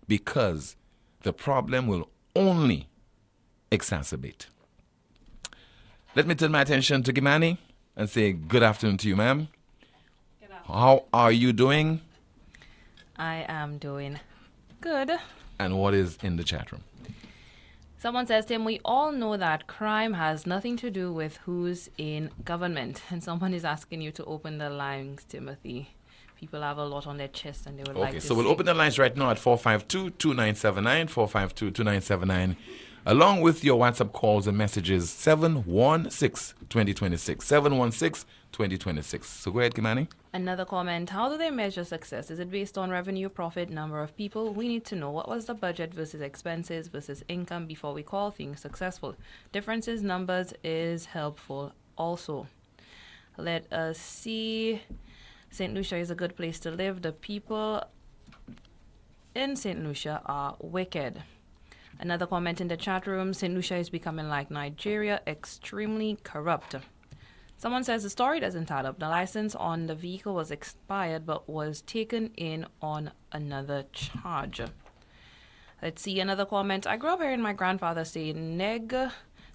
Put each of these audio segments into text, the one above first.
because the problem will only exacerbate. Let me turn my attention to Gimani and say good afternoon to you, ma'am. Good afternoon. How are you doing? I am doing good. And what is in the chat room? Someone says, Tim, we all know that crime has nothing to do with who's in government. And someone is asking you to open the lines, Timothy. People have a lot on their chest and they would like to Okay, so we'll open the lines right now at 452-2979, 452-2979, along with your WhatsApp calls and messages, 716-2026, 716-2026. So go ahead, Kimani. Another comment, how do they measure success? Is it based on revenue, profit, number of people? We need to know what was the budget versus expenses versus income before we call things successful. Differences, numbers is helpful also. Let us see. St. Lucia is a good place to live. The people in St. Lucia are wicked. Another comment in the chat room, St. Lucia is becoming like Nigeria, extremely corrupt. Someone says the story doesn't add up. The license on the vehicle was expired but was taken in on another charge. Let's see another comment. I grew up hearing my grandfather say, Neg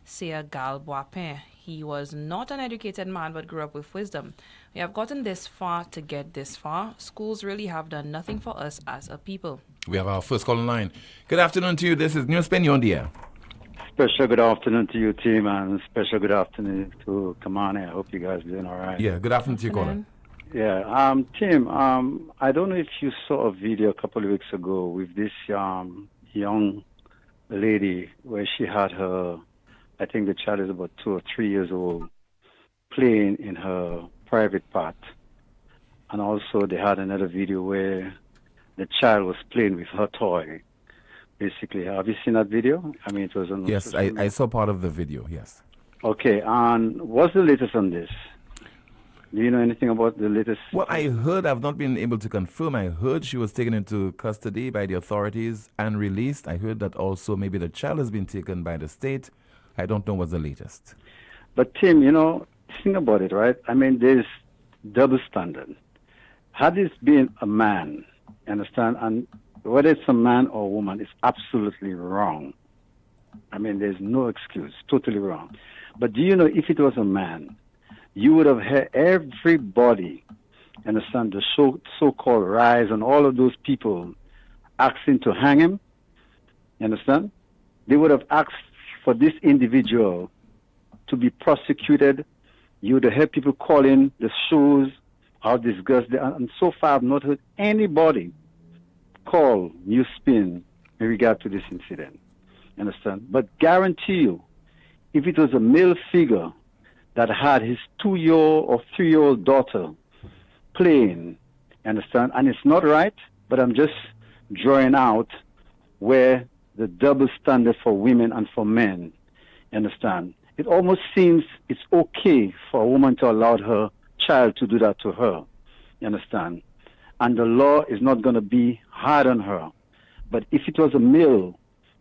sea gal boapin. He was not an educated man but grew up with wisdom. We have gotten this far to get this far. Schools really have done nothing for us as a people. We have our first call in line. Good afternoon to you. This is NewsSpin, you're on the air. Special good afternoon to you, team, and special good afternoon to Kamani. I hope you guys are doing all right. Yeah, good afternoon to you, caller. Yeah, Tim, I don't know if you saw a video a couple of weeks ago with this young lady where she had her, I think the child is about 2 or 3 years old, playing in her private part. And also they had another video where the child was playing with her toy. Basically, have you seen that video? I mean, it was on... Yes, I saw part of the video, yes. Okay, and what's the latest on this? Do you know anything about the latest? Well, I heard, I've not been able to confirm, I heard she was taken into custody by the authorities and released. I heard that also maybe the child has been taken by the state. I don't know what's the latest. But Tim, you know, think about it, right? I mean, there's double standard. Had this been a man, understand, and whether it's a man or a woman, it's absolutely wrong. I mean, there's no excuse, totally wrong. But do you know, if it was a man, you would have heard everybody, understand, the so-called rise and all of those people asking to hang him, you understand? They would have asked for this individual to be prosecuted. You would have heard people calling the shows, how disgusting, and so far I've not heard anybody call NewsSpin in regard to this incident. Understand? But guarantee you, if it was a male figure that had his 2-year-old or 3-year-old daughter playing, understand? And it's not right, but I'm just drawing out where the double standard for women and for men, understand? It almost seems it's okay for a woman to allow her child to do that to her, you understand? And the law is not going to be hard on her. But if it was a male,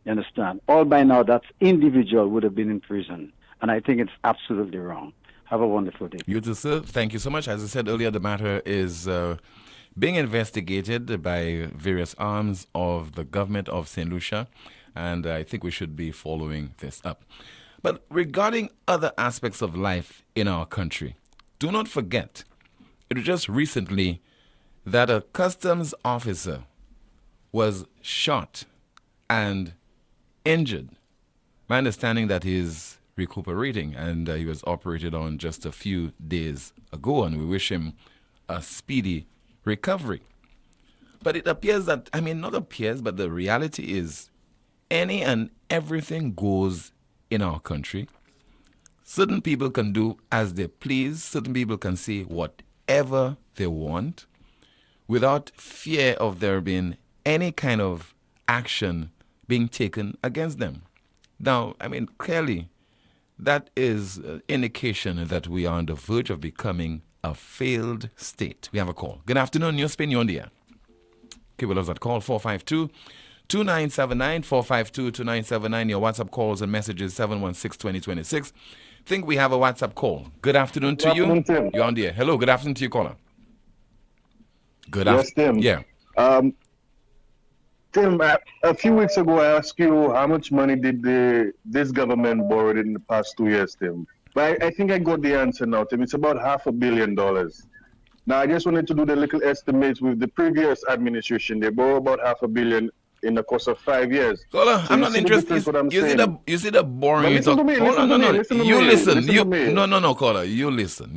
you understand, all by now that individual would have been in prison. And I think it's absolutely wrong. Have a wonderful day. You too, sir. Thank you so much. As I said earlier, the matter is being investigated by various arms of the government of St. Lucia. And I think we should be following this up. But regarding other aspects of life in our country, do not forget, it was just recently that a customs officer was shot and injured. My understanding that he's recuperating and he was operated on just a few days ago, and we wish him a speedy recovery. But it appears that, I mean, not appears, but the reality is any and everything goes in our country. Certain people can do as they please. Certain people can say whatever they want without fear of there being any kind of action being taken against them. Now, I mean, clearly, that is an indication that we are on the verge of becoming a failed state. We have a call. Good afternoon, NewsSpin, you're on the air. Okay, well, that call, 452-2979, 452-2979. Your WhatsApp calls and messages, 716-2026. Think we have a WhatsApp call. Good afternoon to you. Tim. You're on the air. Hello, good afternoon to you, caller. Good Yes, Tim. Yeah. Tim, a few weeks ago, I asked you how much money did this government borrow in the past 2 years, Tim. But I think I got the answer now, Tim. It's about $500 million. Now, I just wanted to do the little estimates with the previous administration. They borrowed about $500 million in the course of 5 years. Caller, So I'm you not see the interested. difference what I'm You see saying? you see the boring. But You listen talk. to me, Hold on, no, no. listen to You me, listen. listen You to me. no, caller. You listen.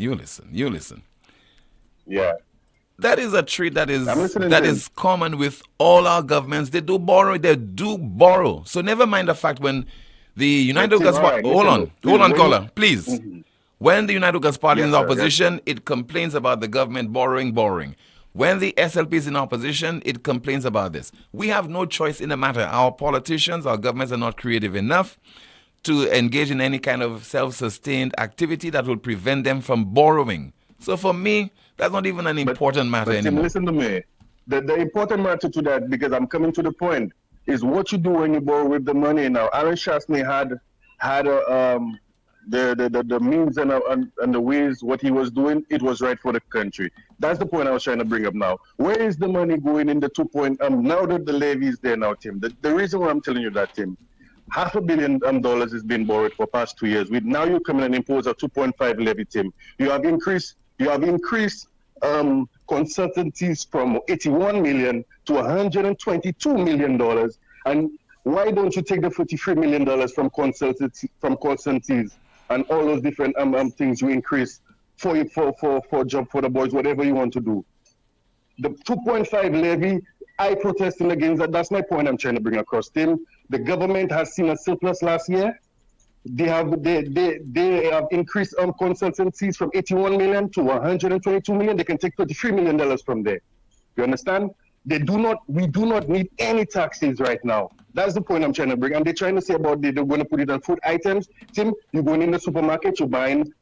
Yeah, That is a trait that I'm listening, that Tim. is common with all our governments. They do borrow. They do borrow. So never mind the fact when the United Tim, Gas all Party. right, Hold listen, on, though. Please, caller, please. Mhm. When the United Gas Party is Yes, in sir, yes, sir. opposition, it complains about the government borrowing. When the SLP is in opposition, it complains about this. We have no choice in the matter. Our politicians, our governments are not creative enough to engage in any kind of self-sustained activity that will prevent them from borrowing. So for me, that's not even an important matter But Tim, anymore. listen to me. The important matter to that, because I'm coming to the point, is what you do when you borrow with the money. Now, Alan Shastney had the means and the ways what he was doing. It was right for the country. That's the point I was trying to bring up now. Where is the money going in the 2 point? Now that the levy is there now, Tim. The reason why I'm telling you that, Tim, $500 million is being borrowed for past 2 years. Now you come in and impose a 2.5 levy, Tim. You have increased consultancies from 81 million to $122 million. And why don't you take the $43 million from consultancies and all those different things you increase for job for the boys, whatever you want to do? The 2.5 levy, I protesting against that. That's my point I'm trying to bring across, Tim. The government has seen a surplus last year. They have increased consultancies from 81 million to 122 million. They can take $33 million from there. You understand? We do not need any taxes right now. That's the point I'm trying to bring. And they're trying to say about they're going to put it on food items. Tim, you're going in the supermarket, you're buying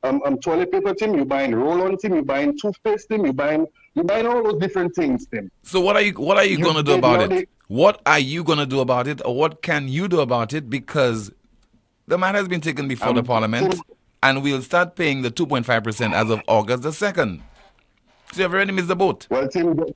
toilet paper, Tim, you're buying roll-on, Tim, you're buying toothpaste, Tim, you're buying all those different things, Tim. So what are you going to do about it? What are you going to do about it, or what can you do about it? Because the matter has been taken before the Parliament, and we'll start paying the 2.5% as of August the 2nd. So you've already missed the boat. Well, Tim, the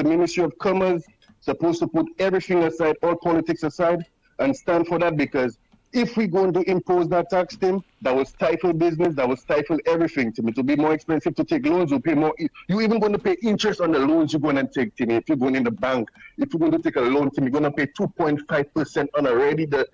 Ministry of Commerce, supposed to put everything aside, all politics aside, and stand for that, because if we're going to impose that tax, Tim, that will stifle business, that will stifle everything, Tim. It will be more expensive to take loans, you'll pay more. You're even going to pay interest on the loans you're going to take, Tim. If you're going in the bank, if you're going to take a loan, Tim, you're going to pay 2.5% on already the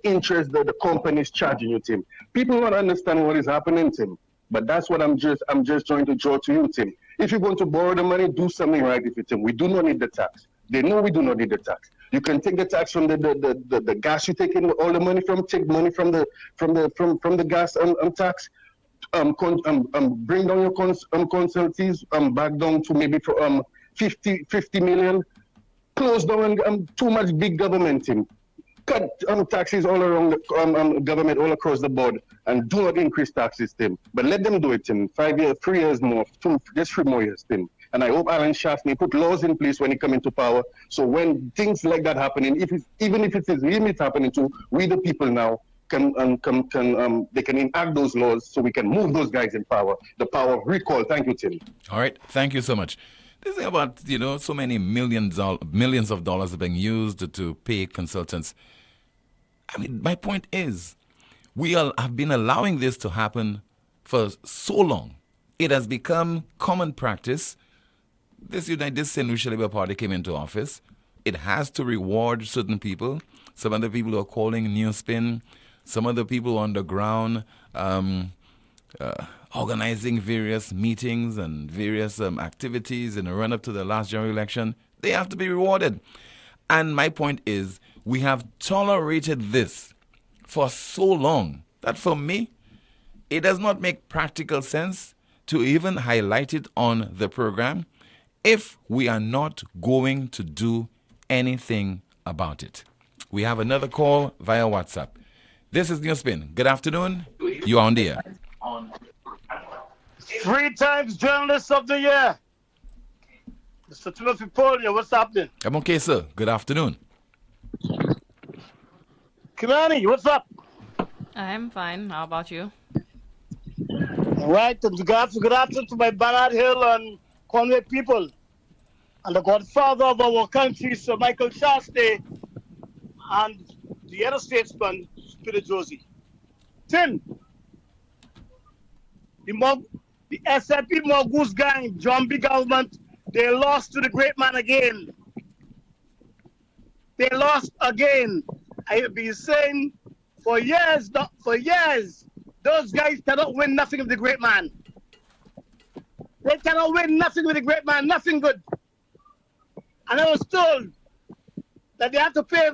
interest that the company is charging you, Tim. People don't understand what is happening, Tim. But that's what I'm just trying to draw to you, Tim. If you're going to borrow the money, do something right with it, Tim. We do not need the tax. They know we do not need the tax. You can take the tax from the gas you take in all the money from. Take money from the gas tax. Bring down your consultancies back down to maybe 50 million. Close down too much big government, Tim. Cut taxes all around the government, all across the board, and do not increase taxes, Tim. But let them do it in 5 years, 3 years more, just 3 more years, Tim. And I hope Alan Shastney put laws in place when he come into power. So when things like that happening, even if it is limit happening to, we the people now they can enact those laws so we can move those guys in power. The power of recall. Thank you, Tim. All right, thank you so much. This thing about so many millions of dollars are being used to pay consultants. I mean, my point is, we have been allowing this to happen for so long. It has become common practice. This St. Lucia Labour Party came into office. It has to reward certain people. Some of the people who are calling NewsSpin, some of the people on the ground organizing various meetings and various activities in the run-up to the last general election, they have to be rewarded. And my point is, we have tolerated this for so long that for me, it does not make practical sense to even highlight it on the program if we are not going to do anything about it. We have another call via WhatsApp. This is NewsSpin. Good afternoon. You are on the air. 3 times Journalist of the Year. Mr. Timothy Poleon, what's happening? I'm okay, sir. Good afternoon. Kimani, what's up? I'm fine. How about you? All right, and good afternoon to my Ballard Hill and Conway people. and the godfather of our country, Sir Michael Shastey, and the other statesman, Peter Josie. Tim, the SFP Mongoose gang, John B. government, they lost to the great man again. They lost again. I have been saying for years, those guys cannot win nothing with the great man. They cannot win nothing with the great man, nothing good. And I was told that they have to pay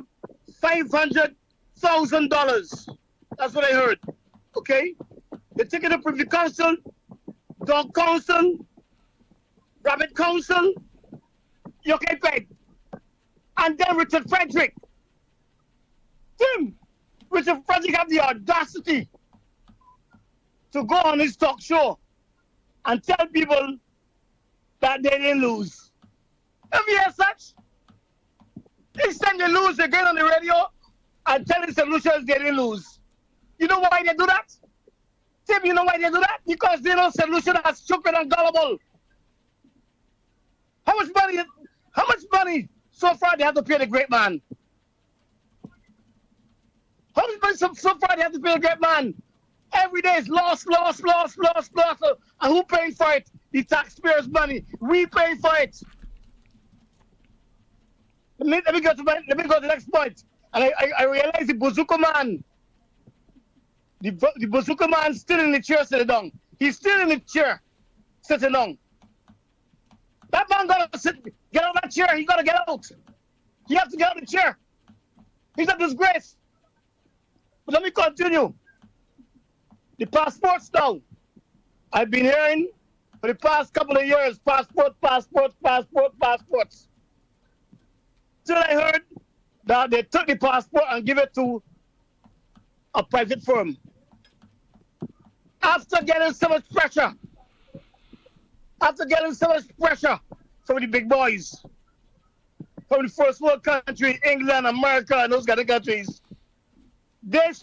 $500,000. That's what I heard. Okay? They take it to Privy Council, Dog Council, Rabbit Council, you get paid. And then Richard Frederick. Tim, Richard Frederick have the audacity to go on his talk show and tell people that they didn't lose. Have you heard such? Each time they lose, they get on the radio and tell the solutions they didn't lose. You know why they do that? Tim, you know why they do that? Because they know solutions are stupid and gullible. How much money so far they have to pay the great man? How much money so far they have to pay the great man? Every day is loss. And who pays for it? The taxpayers' money. We pay for it. Let me go to the next point. And I realize the bazooka man, the bazooka man still in the chair sitting down. He's still in the chair sitting down. That man gotta get out of that chair. He gotta get out. He has to get out of the chair. He's a disgrace. But let me continue. The passports now. I've been hearing for the past couple of years, passports. Till I heard that they took the passport and give it to a private firm. After getting so much pressure from the big boys, from the first world country, England, America, and those kind of countries, the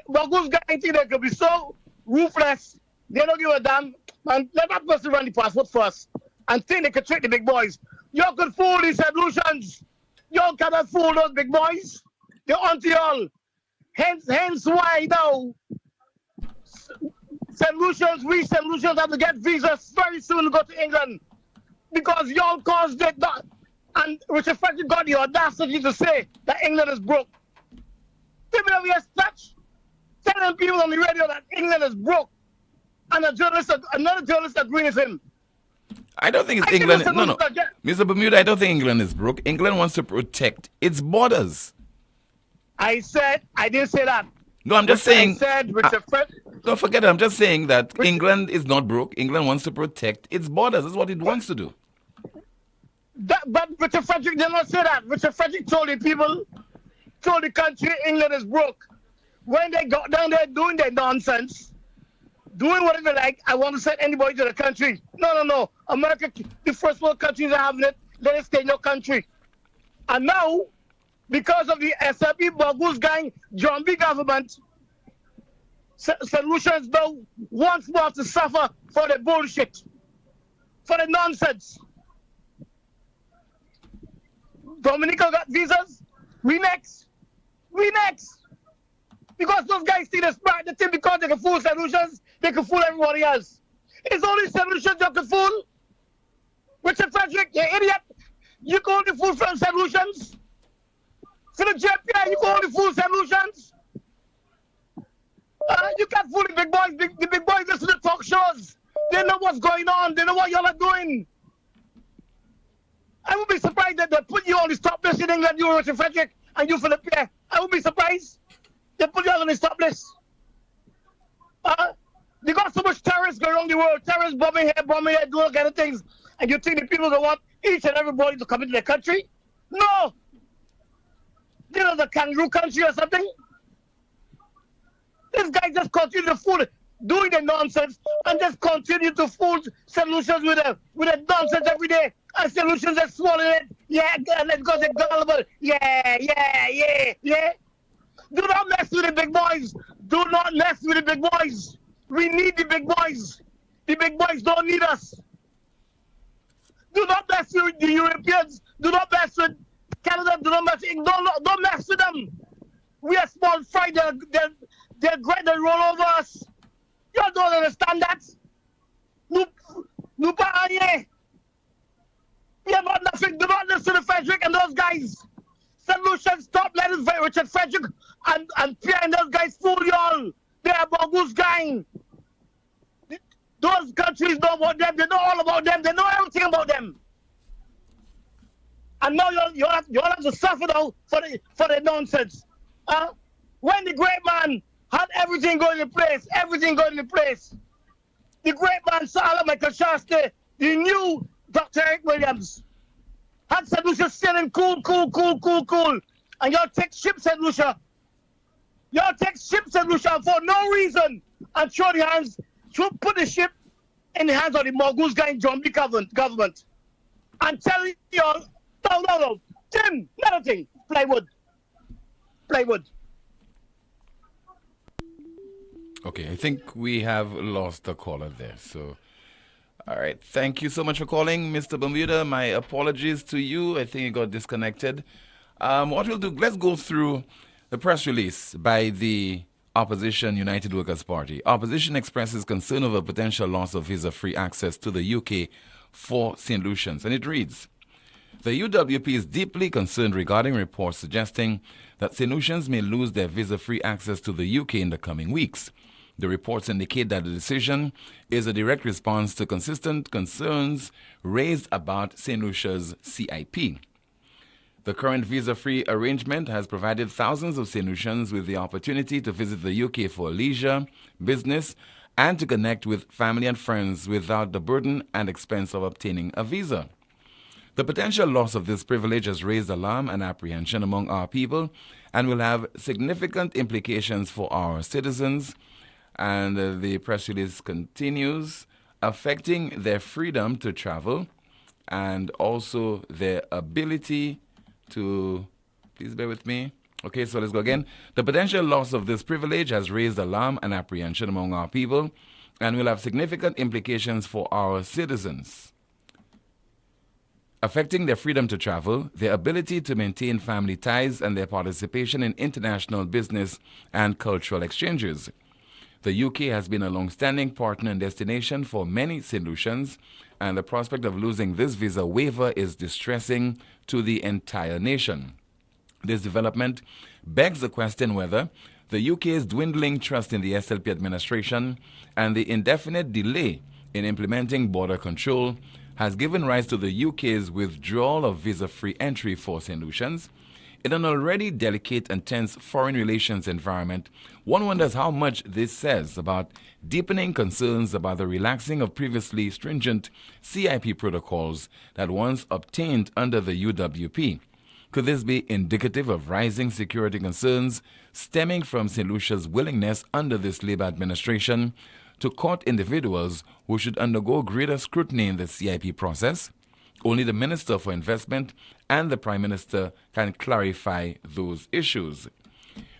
Mongoose gang think they could be so ruthless, they don't give a damn, and let that person run the passport first, and think they could trick the big boys. You could fool these solutions. You cannot fool those big boys. They're onto y'all. Hence why now we solutions have to get visas very soon to go to England. Because y'all caused it. And Richard Frederick got the audacity to say that England is broke. Give me a touch. Telling people on the radio that England is broke. And another journalist agreeing with him. I don't think it's England. No. Mr. Bermuda, I don't think England is broke. England wants to protect its borders. I didn't say that. No, I'm just saying. Don't forget it. I'm just saying that England is not broke. England wants to protect its borders. That's what it wants to do. But Richard Frederick did not say that. Richard Frederick told the country England is broke. When they got down there doing their nonsense, doing whatever they like, I want to send anybody to the country. No. America, the first world countries are having it. Let it stay in your country. And now, because of the SLP Mongoose gang, John B. government, solutions now once more to suffer for the bullshit, for the nonsense. Dominica got visas. We next. Because those guys see the smart, they think because they can fool solutions, they can fool everybody else. It's only solutions you can fool. Richard Frederick, you idiot. You can only fool from solutions. For the JPI, you can only fool solutions. You can't fool the big boys. The big boys listen to talk shows. They know what's going on. They know what y'all are doing. I would be surprised that they put you on the stop list in England, you Richard Frederick, and you Philip Pierre. I would be surprised. They put you on the stop list. They got so much terrorists going around the world. Terrorists bombing here, doing all kind of things. And you think the people don't want each and everybody to come into their country? No. You know, the kangaroo country or something? This guy just continue to fool, doing the nonsense, and just continue to fool solutions with the nonsense every day. And solutions are swallowing it. Yeah, let's go to gullible. Yeah. Do not mess with the big boys. Do not mess with the big boys. We need the big boys. The big boys don't need us. Do not mess with the Europeans. Do not mess with Canada. Do not mess with, don't mess with them. We are small fry. They're great. They roll over us. You don't understand that. Nous pas rien. We have got nothing. Do not listen to Frederick and those guys. Solution, stop letting Richard Frederick and Pierre and those guys fool y'all. They are bogus gang. Those countries know about them. They know all about them. They know everything about them. And now you have to suffer now for the nonsense. When the great man had everything going in place, the great man Salah Michael Shasta, the new Dr. Eric Williams, had St. Lucia sailing cool. And y'all take ships, St. Lucia. Y'all take ships, St. Lucia, for no reason. And put the ship in the hands of the Mongoose guy in John B. government. And tell y'all, no. Tim, nothing. Plywood. Okay, I think we have lost a caller there. So, all right. Thank you so much for calling, Mr. Bermuda. My apologies to you. I think you got disconnected. What we'll do, let's go through the press release by the Opposition United Workers' Party. Opposition expresses concern over potential loss of visa-free access to the UK for St. Lucians. And it reads, the UWP is deeply concerned regarding reports suggesting that St. Lucians may lose their visa-free access to the UK in the coming weeks. The reports indicate that the decision is a direct response to consistent concerns raised about St. Lucia's CIP. The current visa-free arrangement has provided thousands of St. Lucians with the opportunity to visit the UK for leisure, business, and to connect with family and friends without the burden and expense of obtaining a visa. The potential loss of this privilege has raised alarm and apprehension among our people and will have significant implications for our citizens. And the press release continues, affecting their freedom to travel and also their ability to, please bear with me. Okay, so let's go again. The potential loss of this privilege has raised alarm and apprehension among our people and will have significant implications for our citizens, affecting their freedom to travel, their ability to maintain family ties, and their participation in international business and cultural exchanges. The UK has been a long-standing partner and destination for many St. Lucians, and the prospect of losing this visa waiver is distressing to the entire nation. This development begs the question whether the UK's dwindling trust in the SLP administration and the indefinite delay in implementing border control has given rise to the UK's withdrawal of visa-free entry for St. Lucians. In an already delicate and tense foreign relations environment, one wonders how much this says about deepening concerns about the relaxing of previously stringent CIP protocols that once obtained under the UWP. Could this be indicative of rising security concerns stemming from St. Lucia's willingness under this Labour administration to court individuals who should undergo greater scrutiny in the CIP process? Only the Minister for Investment and the Prime Minister can clarify those issues.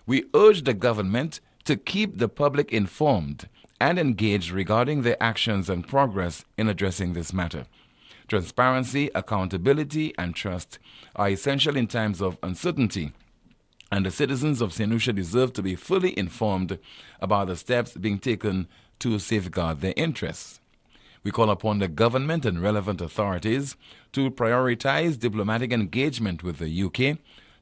We urge the government to keep the public informed and engaged regarding their actions and progress in addressing this matter. Transparency, accountability, and trust are essential in times of uncertainty, and the citizens of St. Lucia deserve to be fully informed about the steps being taken to safeguard their interests. We call upon the government and relevant authorities to prioritize diplomatic engagement with the UK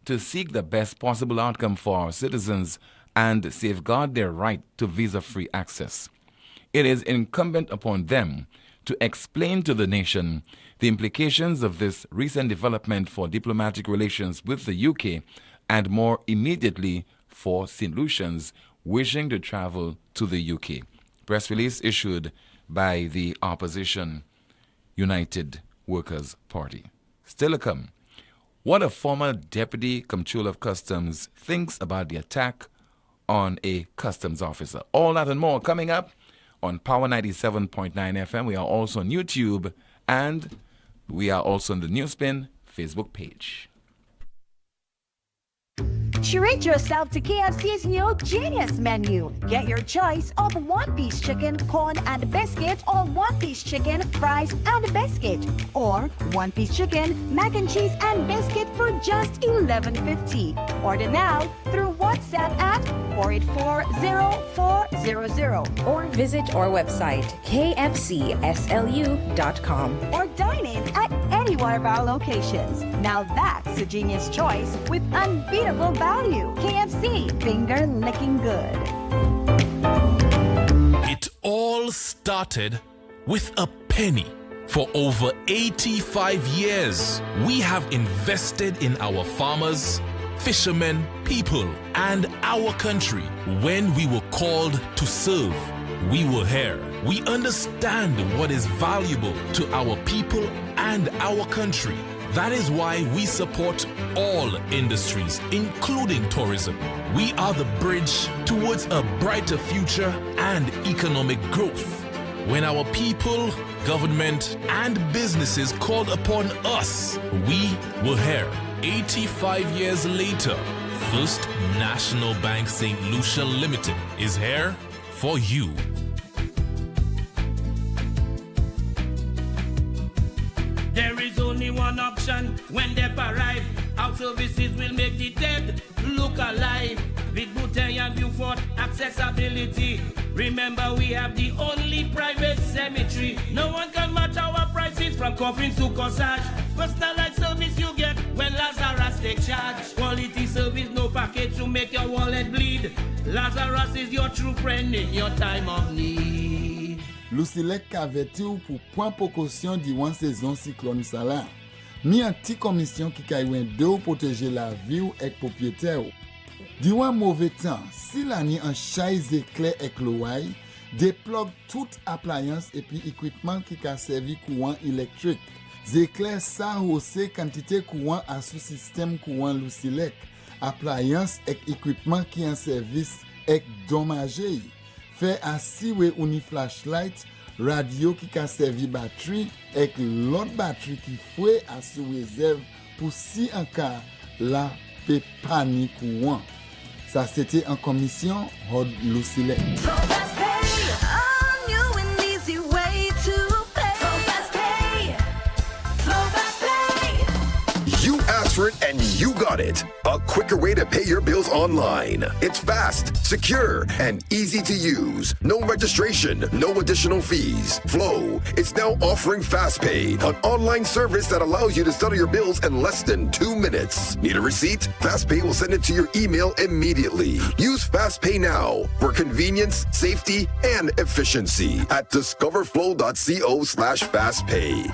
to seek the best possible outcome for our citizens and safeguard their right to visa-free access. It is incumbent upon them to explain to the nation the implications of this recent development for diplomatic relations with the UK and more immediately for St. Lucians wishing to travel to the UK. Press release issued by the Opposition United Workers' Party. Still to come, what a former Deputy Comptroller of Customs thinks about the attack on a customs officer. All that and more coming up on Power 97.9 FM. We are also on YouTube, and we are also on the NewsSpin Facebook page. Treat yourself to KFC's new Genius menu. Get your choice of one-piece chicken, corn, and biscuit, or one-piece chicken, fries, and biscuit, or one-piece chicken, mac and cheese, and biscuit for just $11.50. Order now through WhatsApp at 484-0400 Or visit our website, kfcslu.com. or dine in at any one of our locations. Now that's a genius choice with unbeatable value. KFC, finger licking good. It all started with a penny. For over 85 years, we have invested in our farmers, fishermen, people, and our country. When we were called to serve, we were here. We understand what is valuable to our people and our country. That is why we support all industries, including tourism. We are the bridge towards a brighter future and economic growth. When our people, government, and businesses called upon us, we were here. 85 years later, First National Bank St. Lucia Limited is here for you. There is only one option when they arrive. Our services will make the dead look alive. With Bouteille and Beaufort accessibility. Remember, we have the only private cemetery. No one can match our prices from coffins to corsage. Personalized service you get when Lazarus take charge. Quality service, no package to make your wallet bleed. Lazarus is your true friend in your time of need. Lucilec kaveti ou pour point précaution durant saison cyclone ça là. Mi un petit commission qui kaywen de ou protéger la vie ou ek propriétaire. Durant mauvais temps, si l'année en chaise éclair ek l'ouaille, déplogue toute appliance et puis équipement qui a servi courant électrique. Éclair ça hausse quantité courant à sous système courant Lucilec. Appliance et équipement qui en service ek dommagé. Fait assis ou ni flashlight, radio qui a servi batterie et l'autre batterie qui fouet à sous réserve pour si en cas la pe panique courant. Ça c'était en commission Rod Lucilec. For it and you got it. A quicker way to pay your bills online. It's fast, secure, and easy to use. No registration, no additional fees. Flow is now offering FastPay, an online service that allows you to settle your bills in less than 2 minutes. Need a receipt? FastPay will send it to your email immediately. Use FastPay now for convenience, safety, and efficiency at discoverflow.co/fastpay.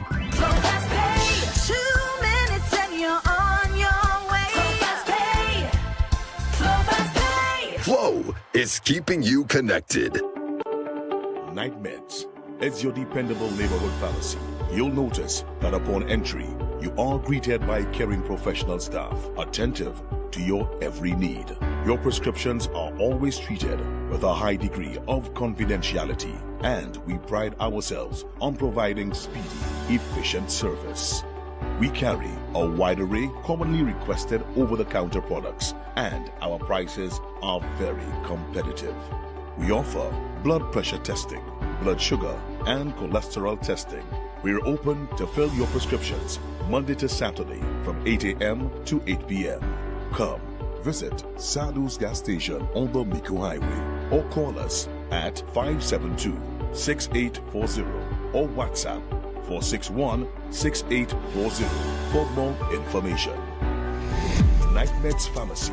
Flow is keeping you connected. Night Meds is your dependable neighborhood pharmacy. You'll notice that upon entry, you are greeted by caring professional staff, attentive to your every need. Your prescriptions are always treated with a high degree of confidentiality, and we pride ourselves on providing speedy, efficient service. We carry a wide array commonly requested over-the-counter products, and our prices are very competitive. We offer blood pressure testing, blood sugar, and cholesterol testing. We're open to fill your prescriptions Monday to Saturday from 8 a.m. to 8 p.m. Come visit Sadhu's gas station on the Miku Highway or call us at 572-6840 or WhatsApp 461-6840 for more information. Night Meds Pharmacy.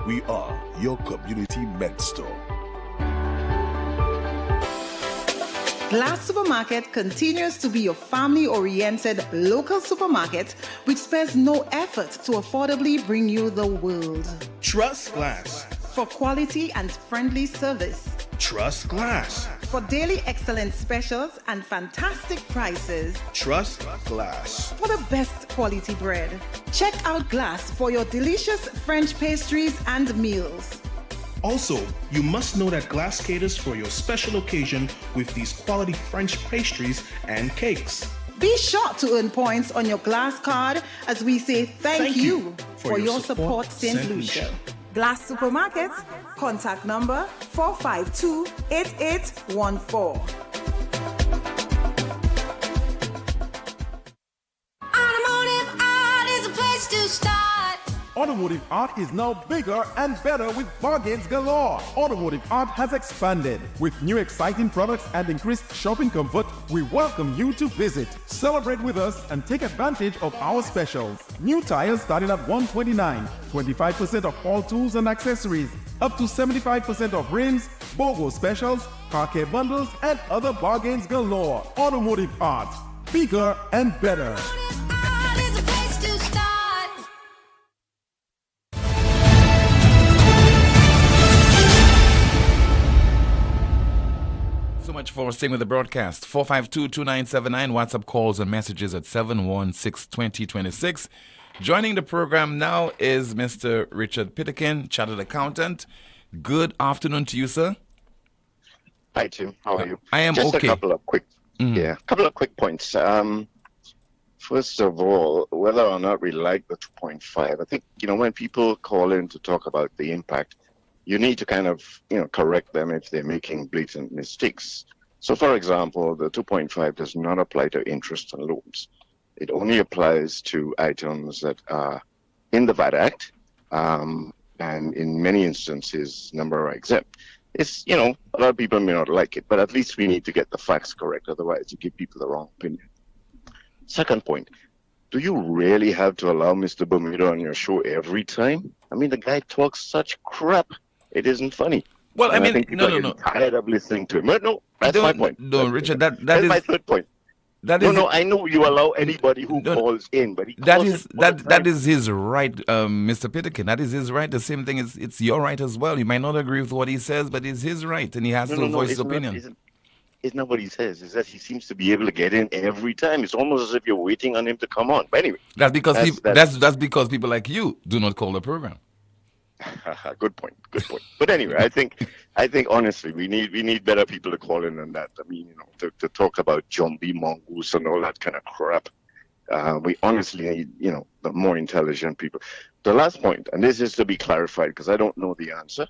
We are your community med store. Glass Supermarket continues to be your family-oriented local supermarket which spares no effort to affordably bring you the world. Trust Glass. For quality and friendly service. Trust Glass. For daily excellent specials and fantastic prices. Trust Glass. For the best quality bread. Check out Glass for your delicious French pastries and meals. Also, you must know that Glass caters for your special occasion with these quality French pastries and cakes. Be sure to earn points on your glass card as we say thank you for your support, St. Lucia. Glass Supermarkets, contact number 452-8814. Automotive art is a place to start. Automotive art is now bigger and better with bargains galore. Automotive art has expanded. With new exciting products and increased shopping comfort, we welcome you to visit. Celebrate with us and take advantage of our specials. New tires starting at $129, 25% off all tools and accessories, up to 75% off rims, BOGO specials, car care bundles, and other bargains galore. Automotive art, bigger and better. Art is a place to start. So much for staying with the broadcast. 452-2979, WhatsApp calls and messages at 716-2026. Joining the program now is Mr. Richard Pittikin, Chartered Accountant. Good afternoon to you, sir. Hi, Tim. How are you? I am Just okay. a couple of quick points. First of all, whether or not we like the 2.5, I think, when people call in to talk about the impact, you need to kind of, correct them if they're making blatant mistakes. So, for example, the 2.5 does not apply to interest and loans. It only applies to items that are in the VAT Act, and in many instances, number are exempt. It's, a lot of people may not like it, but at least we need to get the facts correct. Otherwise, you give people the wrong opinion. Second point, do you really have to allow Mr. Bermuda on your show every time? I mean, the guy talks such crap. It isn't funny. Well, And I mean, think people are getting tired of listening to him. No, that's my point. No, Richard, that's my third point. I know you allow anybody who calls in, but that is his right, Mr. Pittikin. That is his right. The same thing is it's your right as well. You might not agree with what he says, but it's his right, and he has to voice his opinion. It's not what he says. It's that he seems to be able to get in every time. It's almost as if you're waiting on him to come on. But anyway, that's because because people like you do not call the program. Good point. But anyway, I think honestly, we need better people to call in than that. I mean, to talk about zombie mongoose and all that kind of crap. We honestly need, the more intelligent people. The last point, and this is to be clarified because I don't know the answer.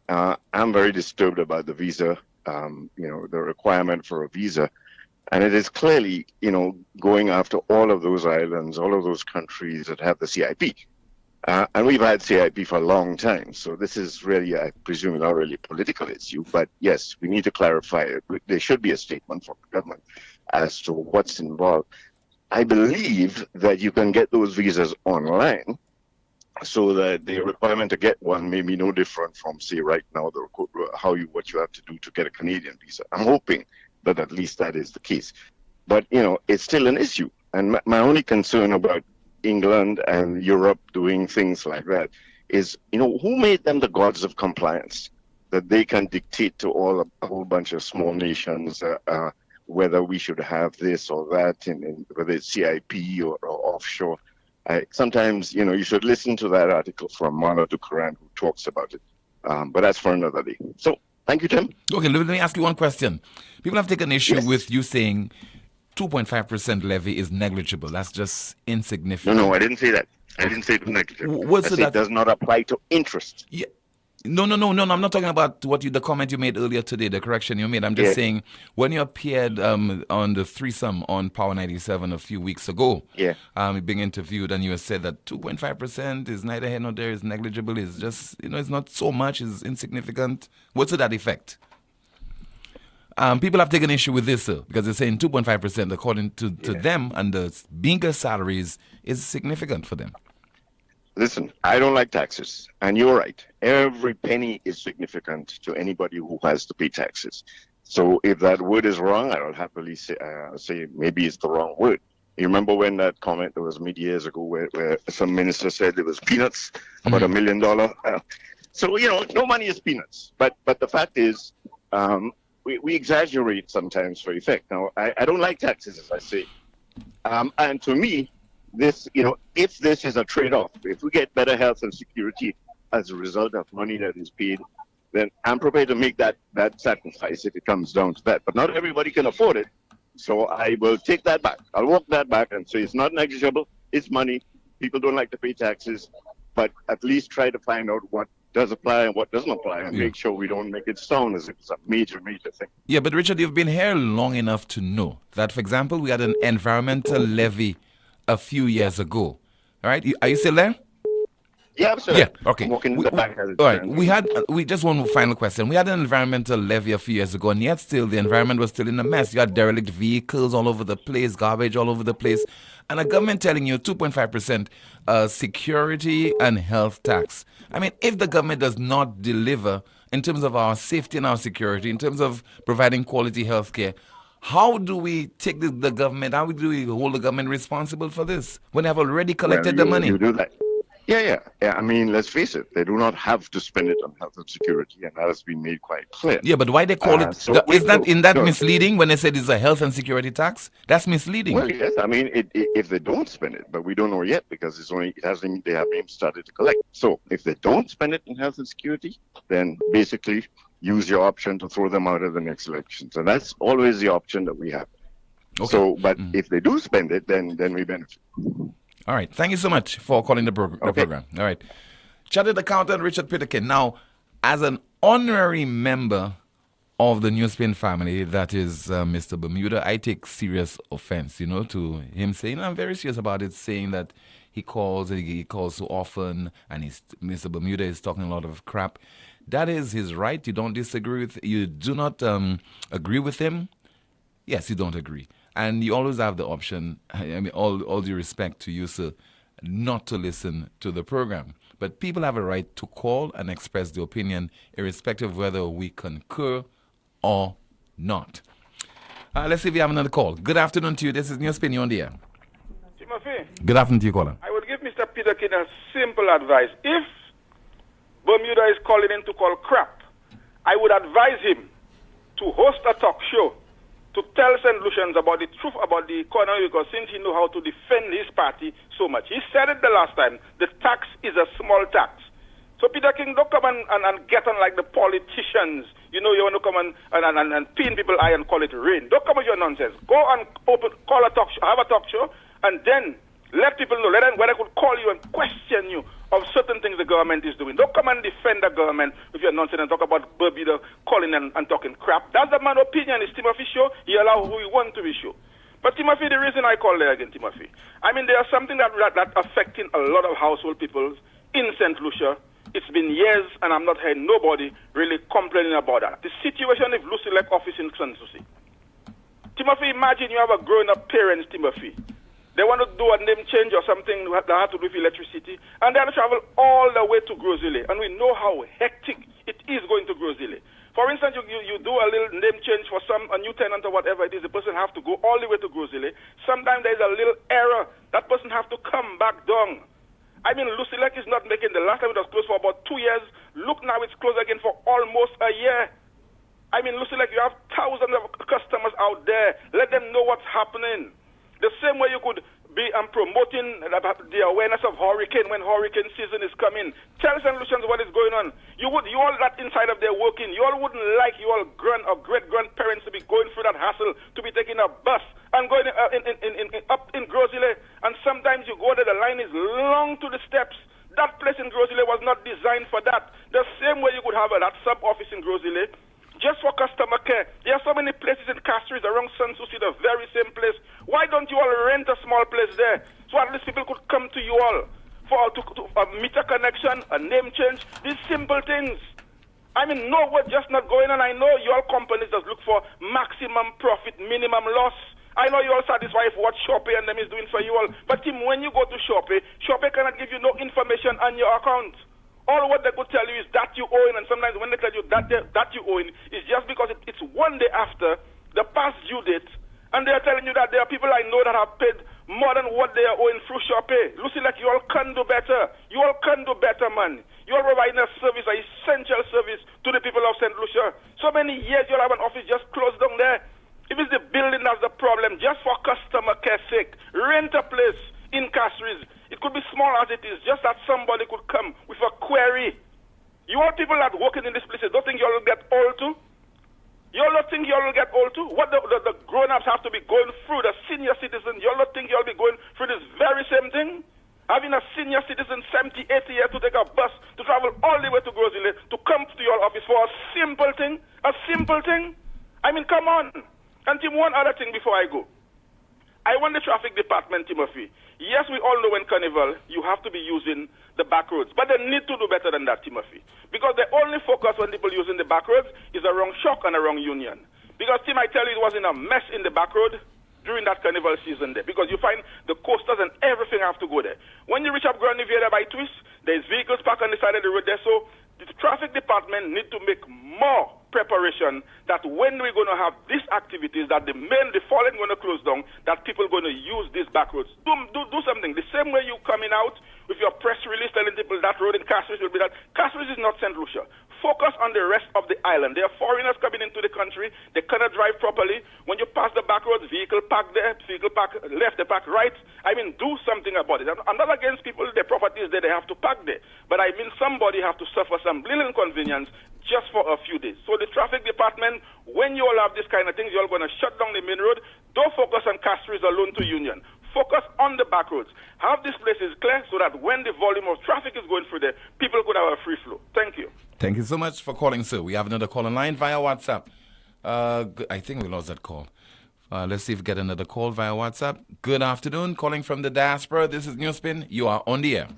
I'm very disturbed about the visa. The requirement for a visa, and it is clearly, going after all of those islands, all of those countries that have the CIP. And we've had CIP for a long time. So this is really, I presume, not really a political issue. But yes, we need to clarify it. There should be a statement from the government as to what's involved. I believe that you can get those visas online, so that the requirement to get one may be no different from, say, right now, what you have to do to get a Canadian visa. I'm hoping that at least that is the case. But, it's still an issue. And my only concern about England and Europe doing things like that is, who made them the gods of compliance, that they can dictate to a whole bunch of small nations whether we should have this or that, in whether it's CIP or offshore. Sometimes, you should listen to that article from Mano Dukaran who talks about it. But that's for another day. So, thank you, Tim. Okay, let me ask you one question. People have taken issue with you saying 2.5% levy is negligible. That's just insignificant. No, I didn't say that. I didn't say it was negligible. I said it does not apply to interest. Yeah. No. I'm not talking about the comment you made earlier today, the correction you made. I'm just saying when you appeared on the threesome on Power 97 a few weeks ago, being interviewed, and you said that 2.5% is neither here nor there, is negligible. It's just, it's not so much, it's insignificant. What's to that effect? People have taken issue with this, sir, because they're saying 2.5%, according to them, and the bigger salaries is significant for them. Listen, I don't like taxes, and you're right. Every penny is significant to anybody who has to pay taxes. So if that word is wrong, I'll happily say maybe it's the wrong word. You remember when that comment that was made years ago where some minister said it was peanuts, about $1 million? So, no money is peanuts. But the fact is, we exaggerate sometimes for effect. Now, I don't like taxes, as I say. And to me, this, if this is a trade-off, if we get better health and security as a result of money that is paid, then I'm prepared to make that sacrifice if it comes down to that. But not everybody can afford it. So I will take that back. I'll walk that back and say it's not negligible. It's money. People don't like to pay taxes, but at least try to find out what does apply and what doesn't apply, and make sure we don't make it sound as if it's a major thing. Yeah, but Richard, you've been here long enough to know that, for example, we had an environmental levy a few years ago. All right, are you still there? Yeah, I'm still Yeah, there. okay. I'm walking in the back. All right, we just one final question. We had an environmental levy a few years ago, and yet still the environment was still in a mess. You had derelict vehicles all over the place, garbage all over the place, and a government telling you 2.5% security and health tax. I mean, if the government does not deliver in terms of our safety and our security, in terms of providing quality health care, how do we take the government, how do we hold the government responsible for this when they have already collected the money? You do that. Yeah. I mean, let's face it. They do not have to spend it on health and security, and that has been made quite clear. Yeah, but why they call it? Isn't that misleading when they said it's a health and security tax? That's misleading. Well, yes. I mean, if they don't spend it, but we don't know yet because they haven't even started to collect. So if they don't spend it in health and security, then basically use your option to throw them out of the next elections, and that's always the option that we have. Okay. So, but if they do spend it, then we benefit. All right. Thank you so much for calling the program. All right. Chartered accountant Richard Peterkin. Now, as an honorary member of the NewsSpin family, that is Mr. Bermuda, I take serious offense, to him saying, I'm very serious about it, saying that he calls so often, and Mr. Bermuda is talking a lot of crap. That is his right. You don't disagree with, you do not agree with him. Yes, you don't agree. And you always have the option, I mean, all due respect to you, sir, not to listen to the program. But people have a right to call and express their opinion, irrespective of whether we concur or not. Let's see if we have another call. Good afternoon to you. This is NewsSpin. You're on the air. Timothy. Good afternoon to you, caller. I would give Mr. Peterkin a simple advice. If Bermuda is calling in to call crap, I would advise him to host a talk show to tell St. Lucians about the truth about the economy, because since he knows how to defend his party so much. He said it the last time, the tax is a small tax. So Peter King, don't come and get on like the politicians. You want to come and pin people eye and call it rain. Don't come with your nonsense. Go and call a talk show, have a talk show, and then let people know, let them, where they could call you and question you of certain things the government is doing. Don't come and defend the government with your nonsense and talk about Bermuda calling and talking crap. That's the man's opinion. It's Timothy show. He allows who he wants to be show. But Timothy, the reason I call there again, Timothy, I mean, there's something that affecting a lot of household people in St. Lucia. It's been years, and I'm not hearing nobody really complaining about that. The situation of Lucy Lake office in St. Lucie. Timothy, imagine you have a grown-up parents, Timothy. They want to do a name change or something that has to do with electricity, and they have to travel all the way to Grozile. And we know how hectic it is going to Grozile. For instance, you do a little name change for a new tenant or whatever it is, the person have to go all the way to Grozile. Sometimes there's a little error. That person have to come back down. I mean, Lucy Lake is not making, the last time it was closed for about 2 years. Look, now it's closed again for almost a year. I mean, Lucy Lake, you have thousands of customers out there. Let them know what's happening. The same way you could be promoting the awareness of hurricane when hurricane season is coming. Tell St. Lucians what is going on. You all that inside of there working, you all wouldn't like your great-grandparents to be going through that hassle, to be taking a bus and going up in Grozile. And sometimes you go there, the line is long to the steps. That place in Grozile was not designed for that. The same way you could have that sub-office in Grozile, just for customer care. There are so many places in Castries around St. Lucie, the very same place. Why don't you all rent a small place there? So at least people could come to you all for a meter connection, a name change, these simple things. I mean, no, we're just not going on. I know your companies just look for maximum profit, minimum loss. I know you're all satisfied with what Shopee and them is doing for you all. But Tim, when you go to Shopee cannot give you no information on your account. All what they could tell you is that you owe, and sometimes when they tell you that you owe, it's just because it's one day after the past due date, and they are telling you that there are people I know that have paid more than what they are owing through Shopee. Lucy, like, you all can do better. You all can do better, man. You all providing a service, an essential service to the people of St. Lucia. So many years you all have an office just closed down there. If it's the building that's the problem, just for customer care sake, rent a place in Castries. It could be small as it is, just that somebody could come with a query. You all people that working in this place, don't think you all get old too? You all don't think you all will get old too? What the grown-ups have to be going through, the senior citizens, you all don't think you all be going through this very same thing? Having a senior citizen 70, 80 years to take a bus to travel all the way to Grosley to come to your office for a simple thing? A simple thing? I mean, come on. And Tim, one other thing before I go. I want the traffic department, Timothy. Yes, we all know in Carnival you have to be using the back roads, but they need to do better than that, Timothy. Because the only focus when people using the back roads is around Shock and around Union. Because, Tim, I tell you, it was in a mess in the back road during that Carnival season there. Because you find the coasters and everything have to go there. When you reach up Grand Riviera by Twist, there's vehicles parked on the side of the road there. So the traffic department need to make more preparation that when we're going to have these activities, that the following going to close down, that people are going to use these back roads. Do something. The same way you coming out with your press release telling people that road in Castries will be that. Castries is not St. Lucia. Focus on the rest of the island. There are foreigners coming into the country. They cannot drive properly. When you pass the back roads, vehicle park there, vehicle park left, they park right. I mean, do something about it. I'm not against people, their properties there, they have to park there. But I mean, somebody have to suffer some little inconvenience just for a few days. So the traffic department, when you all have this kind of things, you're all going to shut down the main road. Don't focus on Castries alone to Union. Focus on the back roads. Have these places clear so that when the volume of traffic is going through there, people could have a free flow. Thank you. Thank you so much for calling, sir. We have another call online via WhatsApp. I think we lost that call. Let's see if we get another call via WhatsApp. Good afternoon. Calling from the diaspora. This is NewsSpin. You are on the air.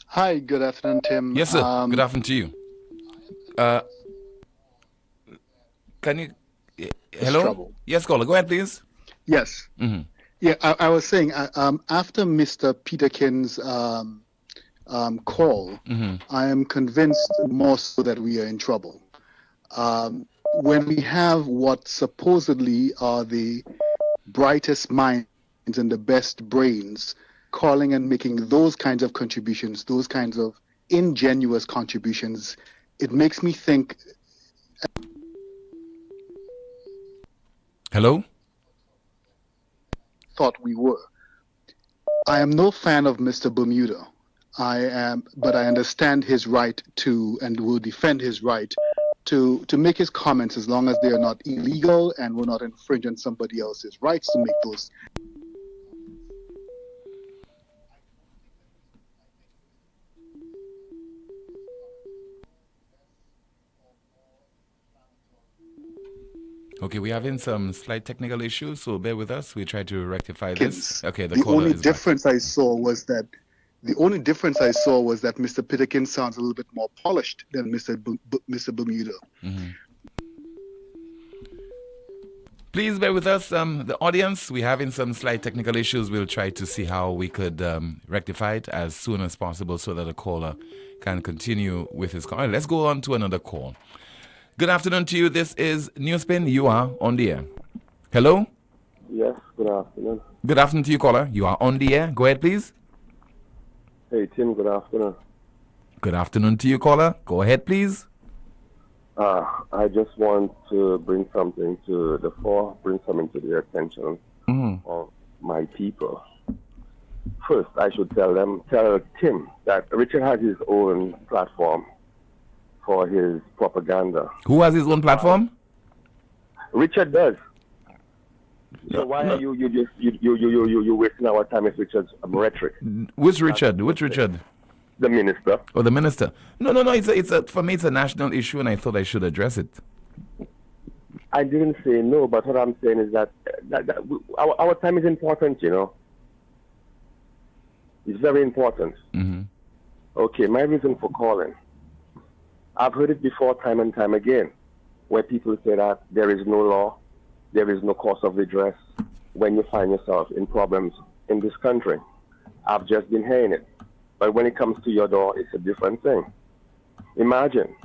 Hi, good afternoon, Tim. Yes, sir. Good afternoon to you. Can you... hello? Trouble. Yes, caller. Go ahead, please. Yes. Mm-hmm. Yeah, I was saying, after Mr. Peterkin's call, I am convinced more so that we are in trouble. When we have what supposedly are the brightest minds and the best brains calling and making those kinds of contributions, those kinds of ingenuous contributions, it makes me think... Hello? Thought we were. I am no fan of Mr. Bermuda. But I understand his right to, and will defend his right to make his comments as long as they are not illegal and will not infringe on somebody else's rights to make those. Okay, we're having some slight technical issues, so bear with us. We try to rectify this. Okay, The only difference I saw was that Mr. Pitterkin sounds a little bit more polished than Mr. Bermuda. Mm-hmm. Please bear with us, the audience. We're having some slight technical issues. We'll try to see how we could rectify it as soon as possible so that the caller can continue with his call. Let's go on to another call. Good afternoon to you. This is NewsSpin. You are on the air. Hello? Yes, good afternoon. Good afternoon to you, caller. You are on the air. Go ahead, please. Hey, Tim, good afternoon. Good afternoon to you, caller. Go ahead, please. I just want to bring something to the fore, bring something to the attention of my people. First, I should tell Tim that Richard has his own platform for his propaganda. Who has his own platform? Richard does. So why are you wasting our time with Richard's rhetoric? Which Richard? Which Richard? The minister. Oh, the minister. No. For me, it's a national issue, and I thought I should address it. I didn't say no, but what I'm saying is that our time is important, you know. It's very important. Mm-hmm. Okay, my reason for calling. I've heard it before time and time again, where people say that there is no law, there is no cause of redress when you find yourself in problems in this country. I've just been hearing it. But when it comes to your door, it's a different thing. Imagine,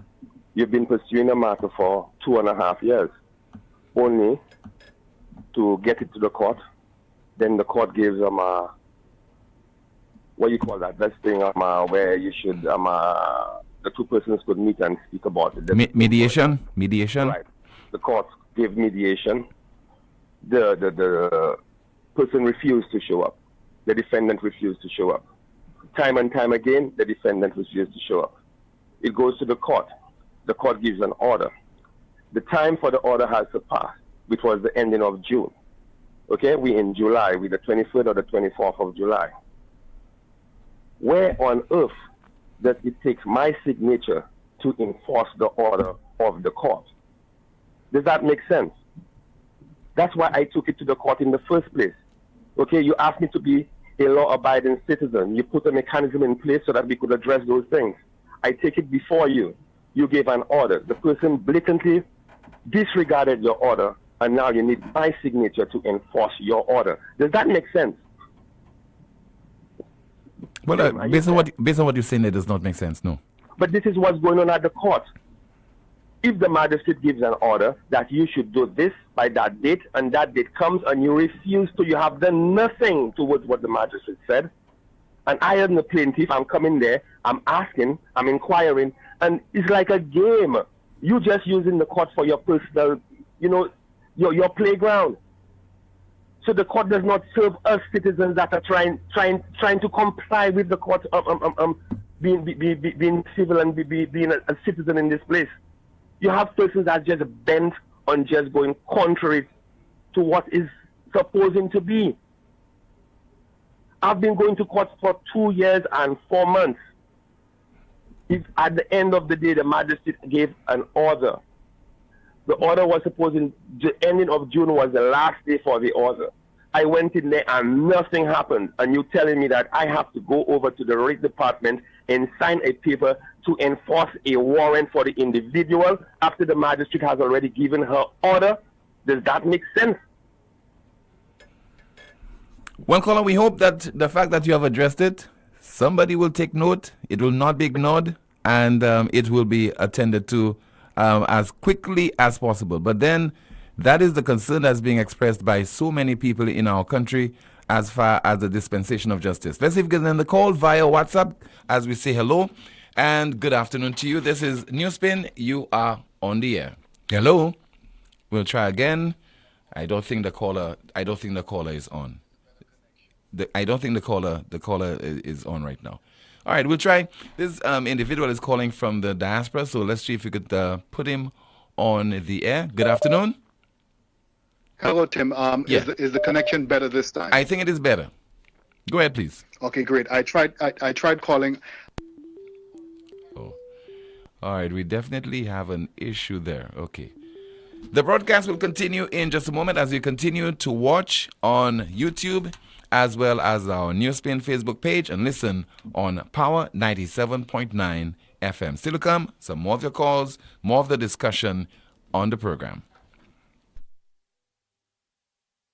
you've been pursuing a matter for 2.5 years, only to get it to the court. Then the court gives them what you call that? That thing where you should, the two persons could meet and speak about it. Mediation? Right. The court gave mediation. The person refused to show up. The defendant refused to show up. Time and time again, the defendant refused to show up. It goes to the court. The court gives an order. the time for the order has surpassed, which was the ending of June. Okay, we in July, we the 23rd or the 24th of July. Where on earth does it take my signature to enforce the order of the court? Does that make sense? That's why I took it to the court in the first place. Okay, you asked me to be a law-abiding citizen. You put a mechanism in place so that we could address those things. I take it before you. You gave an order. The person blatantly disregarded your order, and now you need my signature to enforce your order. Does that make sense? Well, based on what you're saying, it does not make sense, no. But this is what's going on at the court. If the magistrate gives an order that you should do this by that date, and that date comes and you refuse to, you have done nothing towards what the magistrate said. And I am the plaintiff, I'm coming there, I'm asking, I'm inquiring, and it's like a game. You just using the court for your personal, your playground. So the court does not serve us citizens that are trying to comply with the court, being civil and being a citizen in this place. You have persons that are just bent on just going contrary to what is supposing to be. I've been going to court for 2 years and 4 months. If at the end of the day the magistrate gave an order, the order was supposed the ending of June was the last day for the order. I went in there and nothing happened. And you're telling me that I have to go over to the writ department and sign a paper to enforce a warrant for the individual after the magistrate has already given her order? Does that make sense? Well, caller, we hope that the fact that you have addressed it, somebody will take note, it will not be ignored, and it will be attended to as quickly as possible. But then, that is the concern that's being expressed by so many people in our country as far as the dispensation of justice. Let's see if we get in the call via WhatsApp as we say hello and good afternoon to you. This is NewsSpin. You are on the air. Hello. We'll try again. I don't think the caller is on. I don't think the caller is on right now. All right, we'll try. This individual is calling from the diaspora, so let's see if we could put him on the air. Good afternoon. Hello, Tim. Is the connection better this time? I think it is better. Go ahead, please. Okay, great. I tried calling. Oh, all right. We definitely have an issue there. Okay. The broadcast will continue in just a moment as you continue to watch on YouTube as well as our NewsSpin Facebook page and listen on Power 97.9 FM. Still to come, some more of your calls, more of the discussion on the program.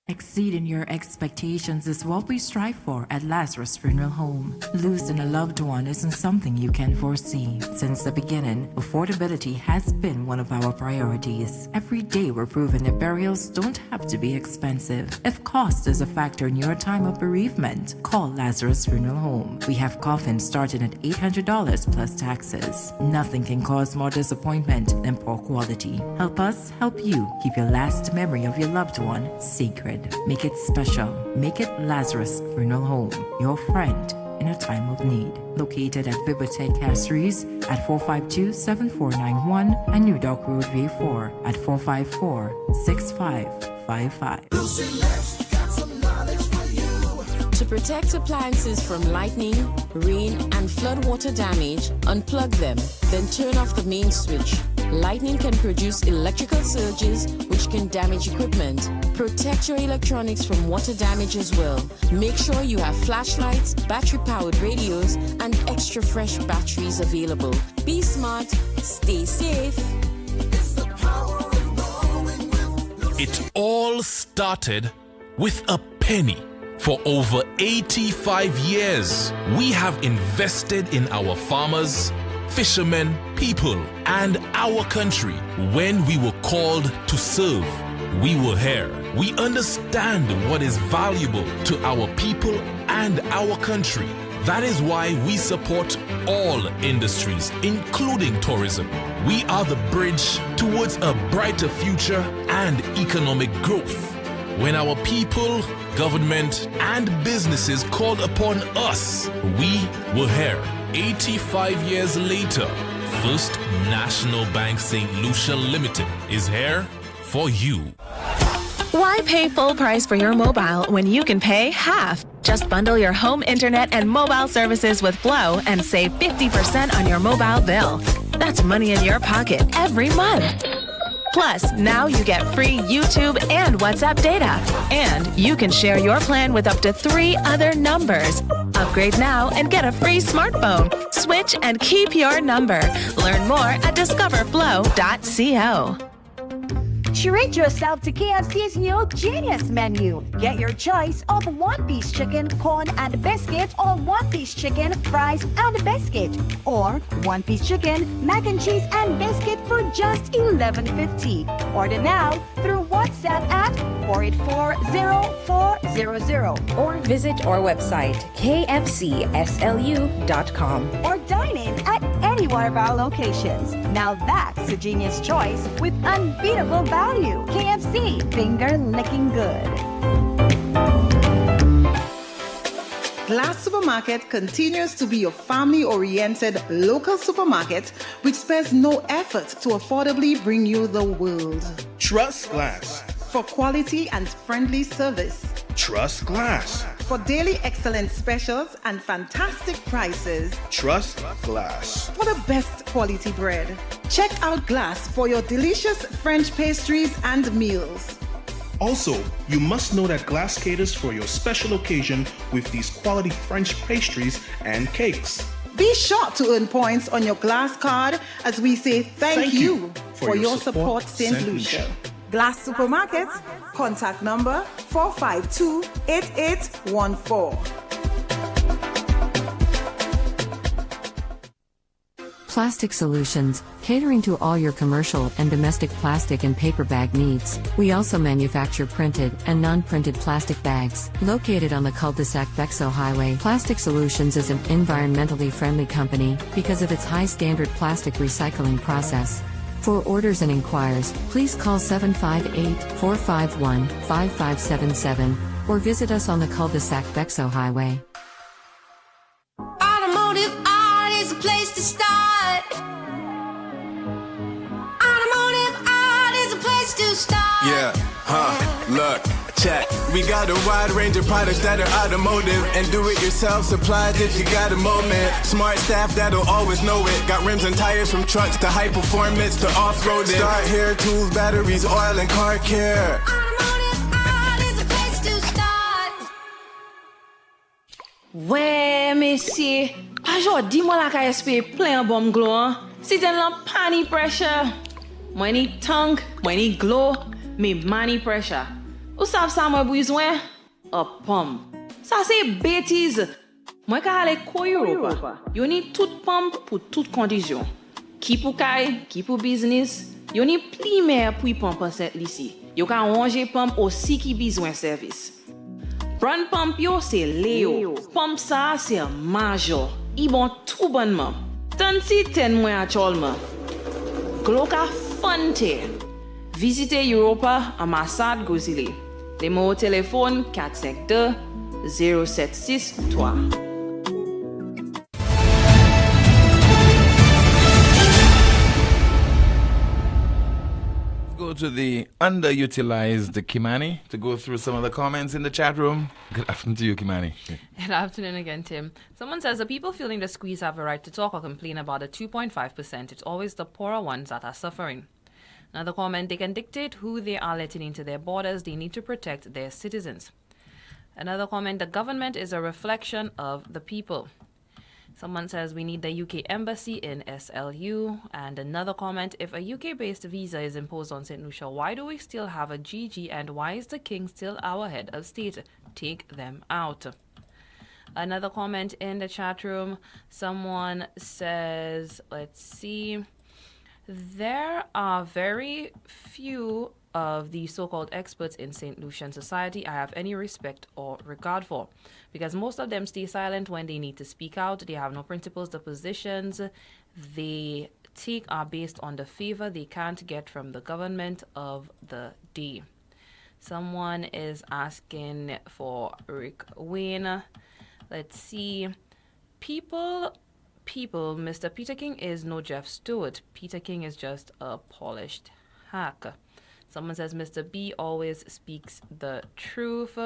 Exceeding your expectations is what we strive for at Lazarus Funeral Home. Losing a loved one isn't something you can foresee. Since the beginning, affordability has been one of our priorities. Every day we're proving that burials don't have to be expensive. If cost is a factor in your time of bereavement, call Lazarus Funeral Home. We have coffins starting at $800 plus taxes. Nothing can cause more disappointment than poor quality. Help us help you keep your last memory of your loved one sacred. Make it special. Make it Lazarus Funeral Home, your friend in a time of need. Located at Bibliotheque Castries at 452-7491 and New Dock Road V4 at 454-6555. To protect appliances from lightning, rain, and floodwater damage, unplug them, then turn off the main switch. Lightning can produce electrical surges which can damage equipment. Protect your electronics from water damage as well. Make sure you have flashlights, battery-powered radios, and extra fresh batteries available. Be smart, stay safe. It all started with a penny. For over 85 years, we have invested in our farmers, fishermen, people, and our country. When we were called to serve, we were here. We understand what is valuable to our people and our country. That is why we support all industries, including tourism. We are the bridge towards a brighter future and economic growth. When our people, government, and businesses called upon us, we were here. 85 years later, First National Bank St. Lucia Limited is here for you. Why pay full price for your mobile when you can pay half? Just bundle your home internet and mobile services with Flow and save 50% on your mobile bill. That's money in your pocket every month. Plus, now you get free YouTube and WhatsApp data. And you can share your plan with up to 3 other numbers. Upgrade now and get a free smartphone. Switch and keep your number. Learn more at discoverflow.co. Treat yourself to KFC's new Genius menu. Get your choice of one-piece chicken, corn, and biscuit, or one-piece chicken, fries, and biscuit, or one-piece chicken, mac and cheese, and biscuit for just $11.50. Order now through WhatsApp at 484-0400 or visit our website kfcslu.com or dine in at any one of our locations. Now that's a genius choice with unbeatable value. KFC, finger licking good. Glass Supermarket continues to be your family-oriented local supermarket which spares no effort to affordably bring you the world. Trust Glass. For quality and friendly service. Trust Glass. For daily excellent specials and fantastic prices. Trust Glass. For the best quality bread. Check out Glass for your delicious French pastries and meals. Also, you must know that Glass caters for your special occasion with these quality French pastries and cakes. Be sure to earn points on your Glass card as we say thank you for your support, St. Lucia. Glass Supermarkets, contact number 452-8814. Plastic Solutions, catering to all your commercial and domestic plastic and paper bag needs. We also manufacture printed and non-printed plastic bags. Located on the cul-de-sac Bexo Highway, Plastic Solutions is an environmentally friendly company because of its high standard plastic recycling process. For orders and inquiries, please call 758-451-5577 or visit us on the cul-de-sac Bexo Highway. Automotive art is a place to start. Automotive art is a place to start. Yeah, look, check. We got a wide range of products that are automotive and do-it-yourself supplies if you got a moment. Smart staff that'll always know it. Got rims and tires from trucks to high performance to off-roading. Start hair tools, batteries, oil, and car care. Automotive art is a place to start. Ouais, messie. Aujourd'hui, moi la KSP plein bon glow. Si t'es la pani pressure. Moi ni tank, moi ni glow, mais money pressure. Ou savez ça moi besoin? A pump. Ça c'est bêtise. Moi ka aller ko Europa. Yo ni tout pump pour toute condition. Qui pour kay, qui pour business. Yo ni pli mer pour pump cette ici. Yo ka ranger pump aussi qui besoin service. Brand pump yo c'est Léo. Pump ça c'est major. I bon tout bonnement. Tant si ten moi actuellement. Gloka Fonte. Visitez Europa ambassade Gozile. Les mots au téléphone 452-0763. Go to the underutilized Kimani to go through some of the comments in the chat room. Good afternoon to you, Kimani. Good afternoon again, Tim. Someone says the people feeling the squeeze have a right to talk or complain about the 2.5%. It's always the poorer ones that are suffering. Another comment, they can dictate who they are letting into their borders. They need to protect their citizens. Another comment, the government is a reflection of the people. Someone says we need the UK embassy in SLU. And another comment, if a UK-based visa is imposed on St. Lucia, why do we still have a GG and why is the king still our head of state? Take them out. Another comment in the chat room, someone says, let's see, there are very few of the so-called experts in St. Lucian society I have any respect or regard for, because most of them stay silent when they need to speak out. They have no principles. The positions they take are based on the favor they can't get from the government of the day. Someone is asking for Rick Wayne. Let's see. People people, Mr. Peter King is no Jeff Stewart. Peter King is just a polished hack. Someone says Mr. B always speaks the truth.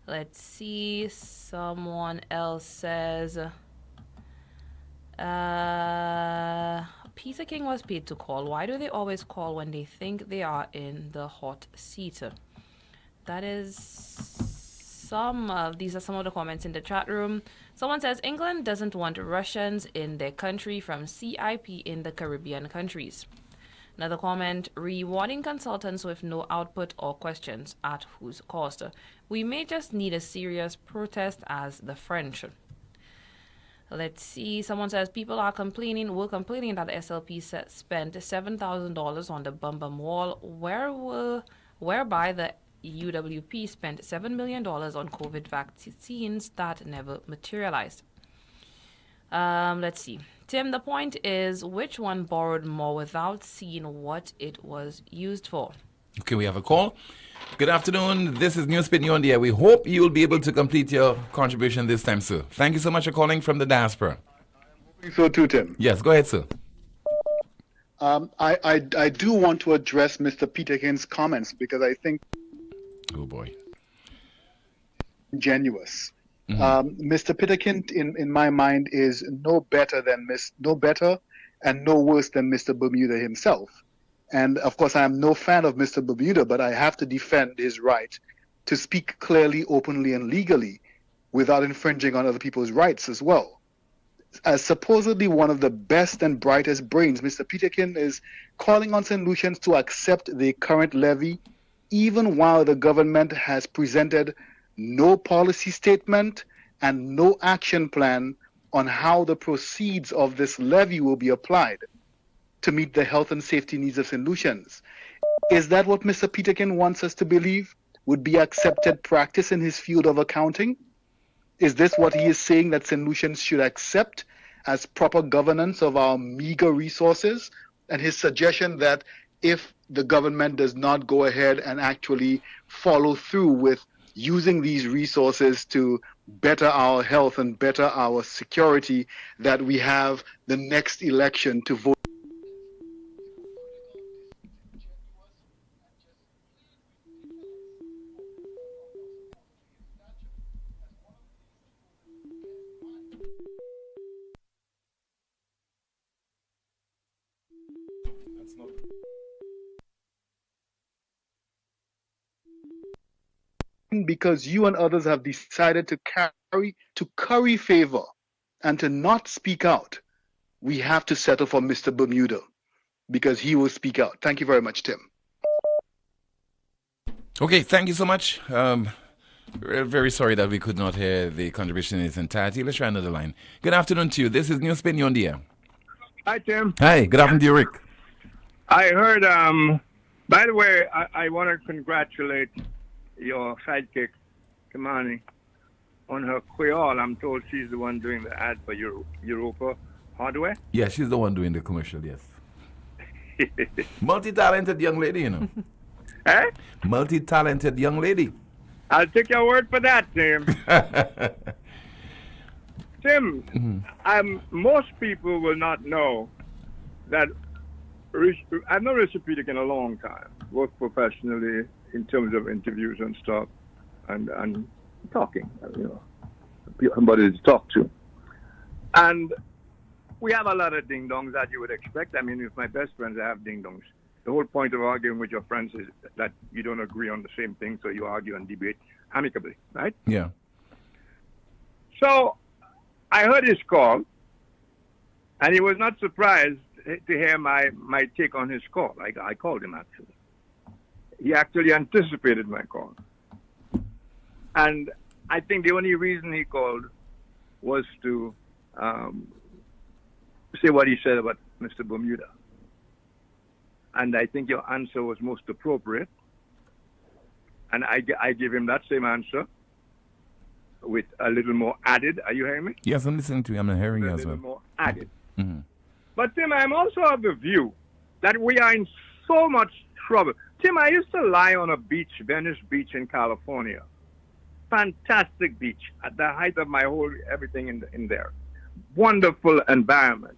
Let's see. Someone else says Peter King was paid to call. Why do they always call when they think they are in the hot seat? That is these are some of the comments in the chat room. Someone says England doesn't want Russians in their country from CIP in the Caribbean countries. Another comment, rewarding consultants with no output or questions at whose cost. We may just need a serious protest as the French. Let's see. Someone says people are complaining that SLP spent $7,000 on the Bum Bum Wall, whereby the UWP spent $7 million on COVID vaccines that never materialized. Let's see. Tim, the point is, which one borrowed more without seeing what it was used for? Okay, we have a call. Good afternoon. This is NewsSpin on the air. We hope you'll be able to complete your contribution this time, sir. Thank you so much for calling from the diaspora. So too, Tim. Yes, go ahead, sir. I do want to address Mr. Peter King's comments because I think oh boy, ingenuous. Mr. Peter King, in my mind, is no better and no worse than Mr. Bermuda himself. And of course, I am no fan of Mr. Bermuda, but I have to defend his right to speak clearly, openly, and legally without infringing on other people's rights as well. As supposedly one of the best and brightest brains, Mr. Peter King is calling on St. Lucians to accept the current levy, even while the government has presented no policy statement and no action plan on how the proceeds of this levy will be applied to meet the health and safety needs of St. Lucians. Is that what Mr. Peter King wants us to believe would be accepted practice in his field of accounting? Is this what he is saying that St. Lucians should accept as proper governance of our meager resources? And his suggestion that if the government does not go ahead and actually follow through with using these resources to better our health and better our security, that we have the next election to vote. Because you and others have decided to curry favor and to not speak out, we have to settle for Mr. Bermuda because he will speak out. Thank you very much, Tim. Okay, thank you so much. We're very sorry that we could not hear the contribution in its entirety. Let's try another line. Good afternoon to you. This is NewsSpin on the air. Hi, Tim. Hi, good afternoon to you, Rick. I heard, by the way, I want to congratulate your sidekick, Kamani, on her Creole. I'm told she's the one doing the ad for Europa Hardware. Yeah, she's the one doing the commercial, yes. Multi-talented young lady, you know. Eh? Multi-talented young lady. I'll take your word for that, Tim. Tim, most people will not know that I've known Richard Peter in a long time, worked professionally in terms of interviews and stuff, and talking, somebody to talk to. And we have a lot of ding-dongs that you would expect. I mean, with my best friends, I have ding-dongs. The whole point of arguing with your friends is that you don't agree on the same thing, so you argue and debate amicably, right? Yeah. So I heard his call, and he was not surprised to hear my take on his call. I called him, actually. He actually anticipated my call. And I think the only reason he called was to say what he said about Mr. Bermuda. And I think your answer was most appropriate. And I give him that same answer with a little more added. Are you hearing me? Yes, I'm listening to you. I'm hearing you as well. A little more added. Mm-hmm. But, Tim, I'm also of the view that we are in so much trouble. Tim, I used to lie on a beach, Venice Beach in California. Fantastic beach, at the height of my whole everything in there. wonderful environment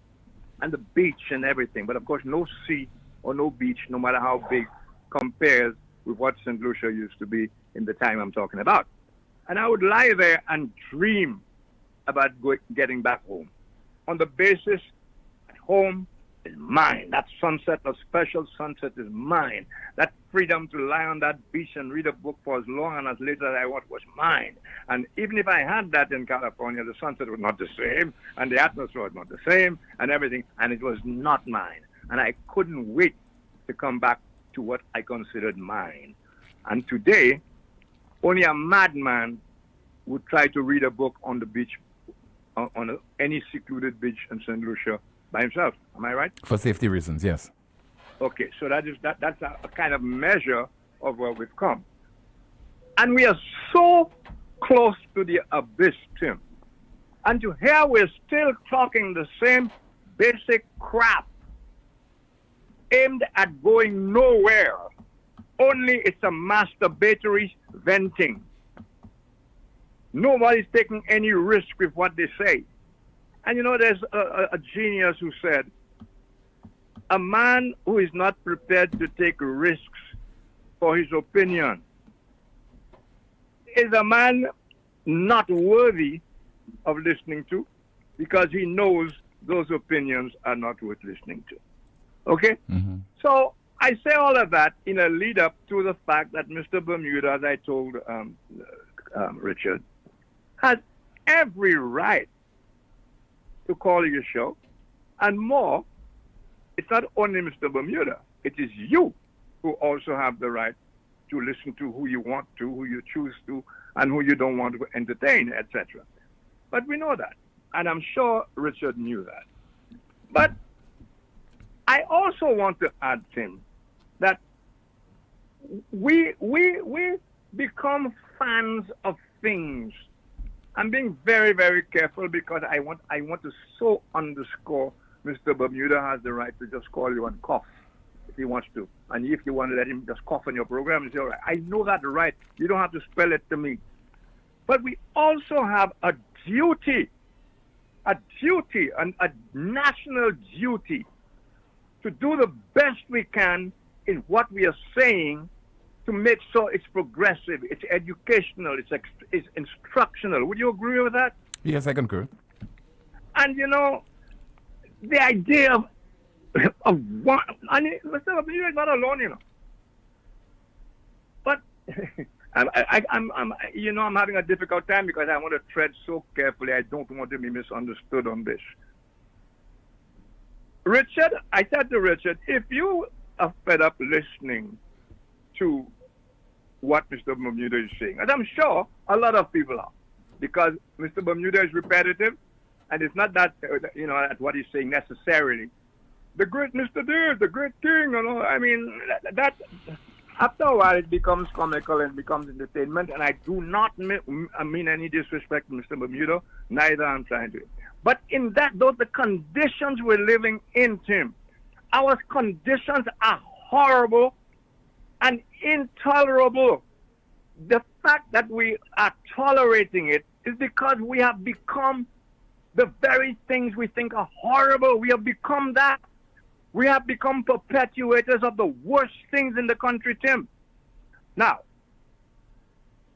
and the beach and everything. But of course, no sea or no beach, no matter how big, compares with what St. Lucia used to be in the time I'm talking about. And I would lie there and dream about getting back home on the basis that home is mine. That sunset, a special sunset, is mine. That freedom to lie on that beach and read a book for as long and as late as I want was mine. And even if I had that in California, the sunset was not the same, and the atmosphere was not the same, and everything, and it was not mine. And I couldn't wait to come back to what I considered mine. And today, only a madman would try to read a book on the beach, on any secluded beach in St. Lucia by himself. Am I right? For safety reasons, yes. Okay, so that's a kind of measure of where we've come. And we are so close to the abyss, Tim. And to hear we're still talking the same basic crap aimed at going nowhere. Only it's a masturbatory venting. Nobody's taking any risk with what they say. And you know, there's a genius who said, a man who is not prepared to take risks for his opinion is a man not worthy of listening to, because he knows those opinions are not worth listening to. Okay? Mm-hmm. So I say all of that in a lead up to the fact that Mr. Bermuda, as I told Richard, has every right to call your show. And more, it's not only Mr. Bermuda, it is you who also have the right to listen to who you want to, who you choose to, and who you don't want to entertain, etc. But we know that. And I'm sure Richard knew that. But I also want to add, Tim, that we become fans of things. I'm being very, very careful because I want to so underscore Mr. Bermuda has the right to just call you and cough if he wants to. And if you want to let him just cough on your program, it's all right. I know that right. You don't have to spell it to me. But we also have a duty, and a national duty to do the best we can in what we are saying to make sure it's progressive, it's educational, it's instructional. Would you agree with that? Yes, I concur. And you know, the idea of one, and Mr. Bermuda is not alone, you know. But I'm having a difficult time because I want to tread so carefully. I don't want to be misunderstood on this. Richard, I said to Richard, if you are fed up listening to what Mr. Bermuda is saying, and I'm sure a lot of people are, because Mr. Bermuda is repetitive, and it's not that, that what he's saying necessarily. The great Mr. Dave, the great king, I mean, that after a while it becomes comical and becomes entertainment, and I do not mean any disrespect to Mr. Bermuda, neither I'm trying to. But in those the conditions we're living in, Tim, our conditions are horrible and intolerable. The fact that we are tolerating it is because we have become the very things we think are horrible. We have become that. We have become perpetuators of the worst things in the country, Tim. Now,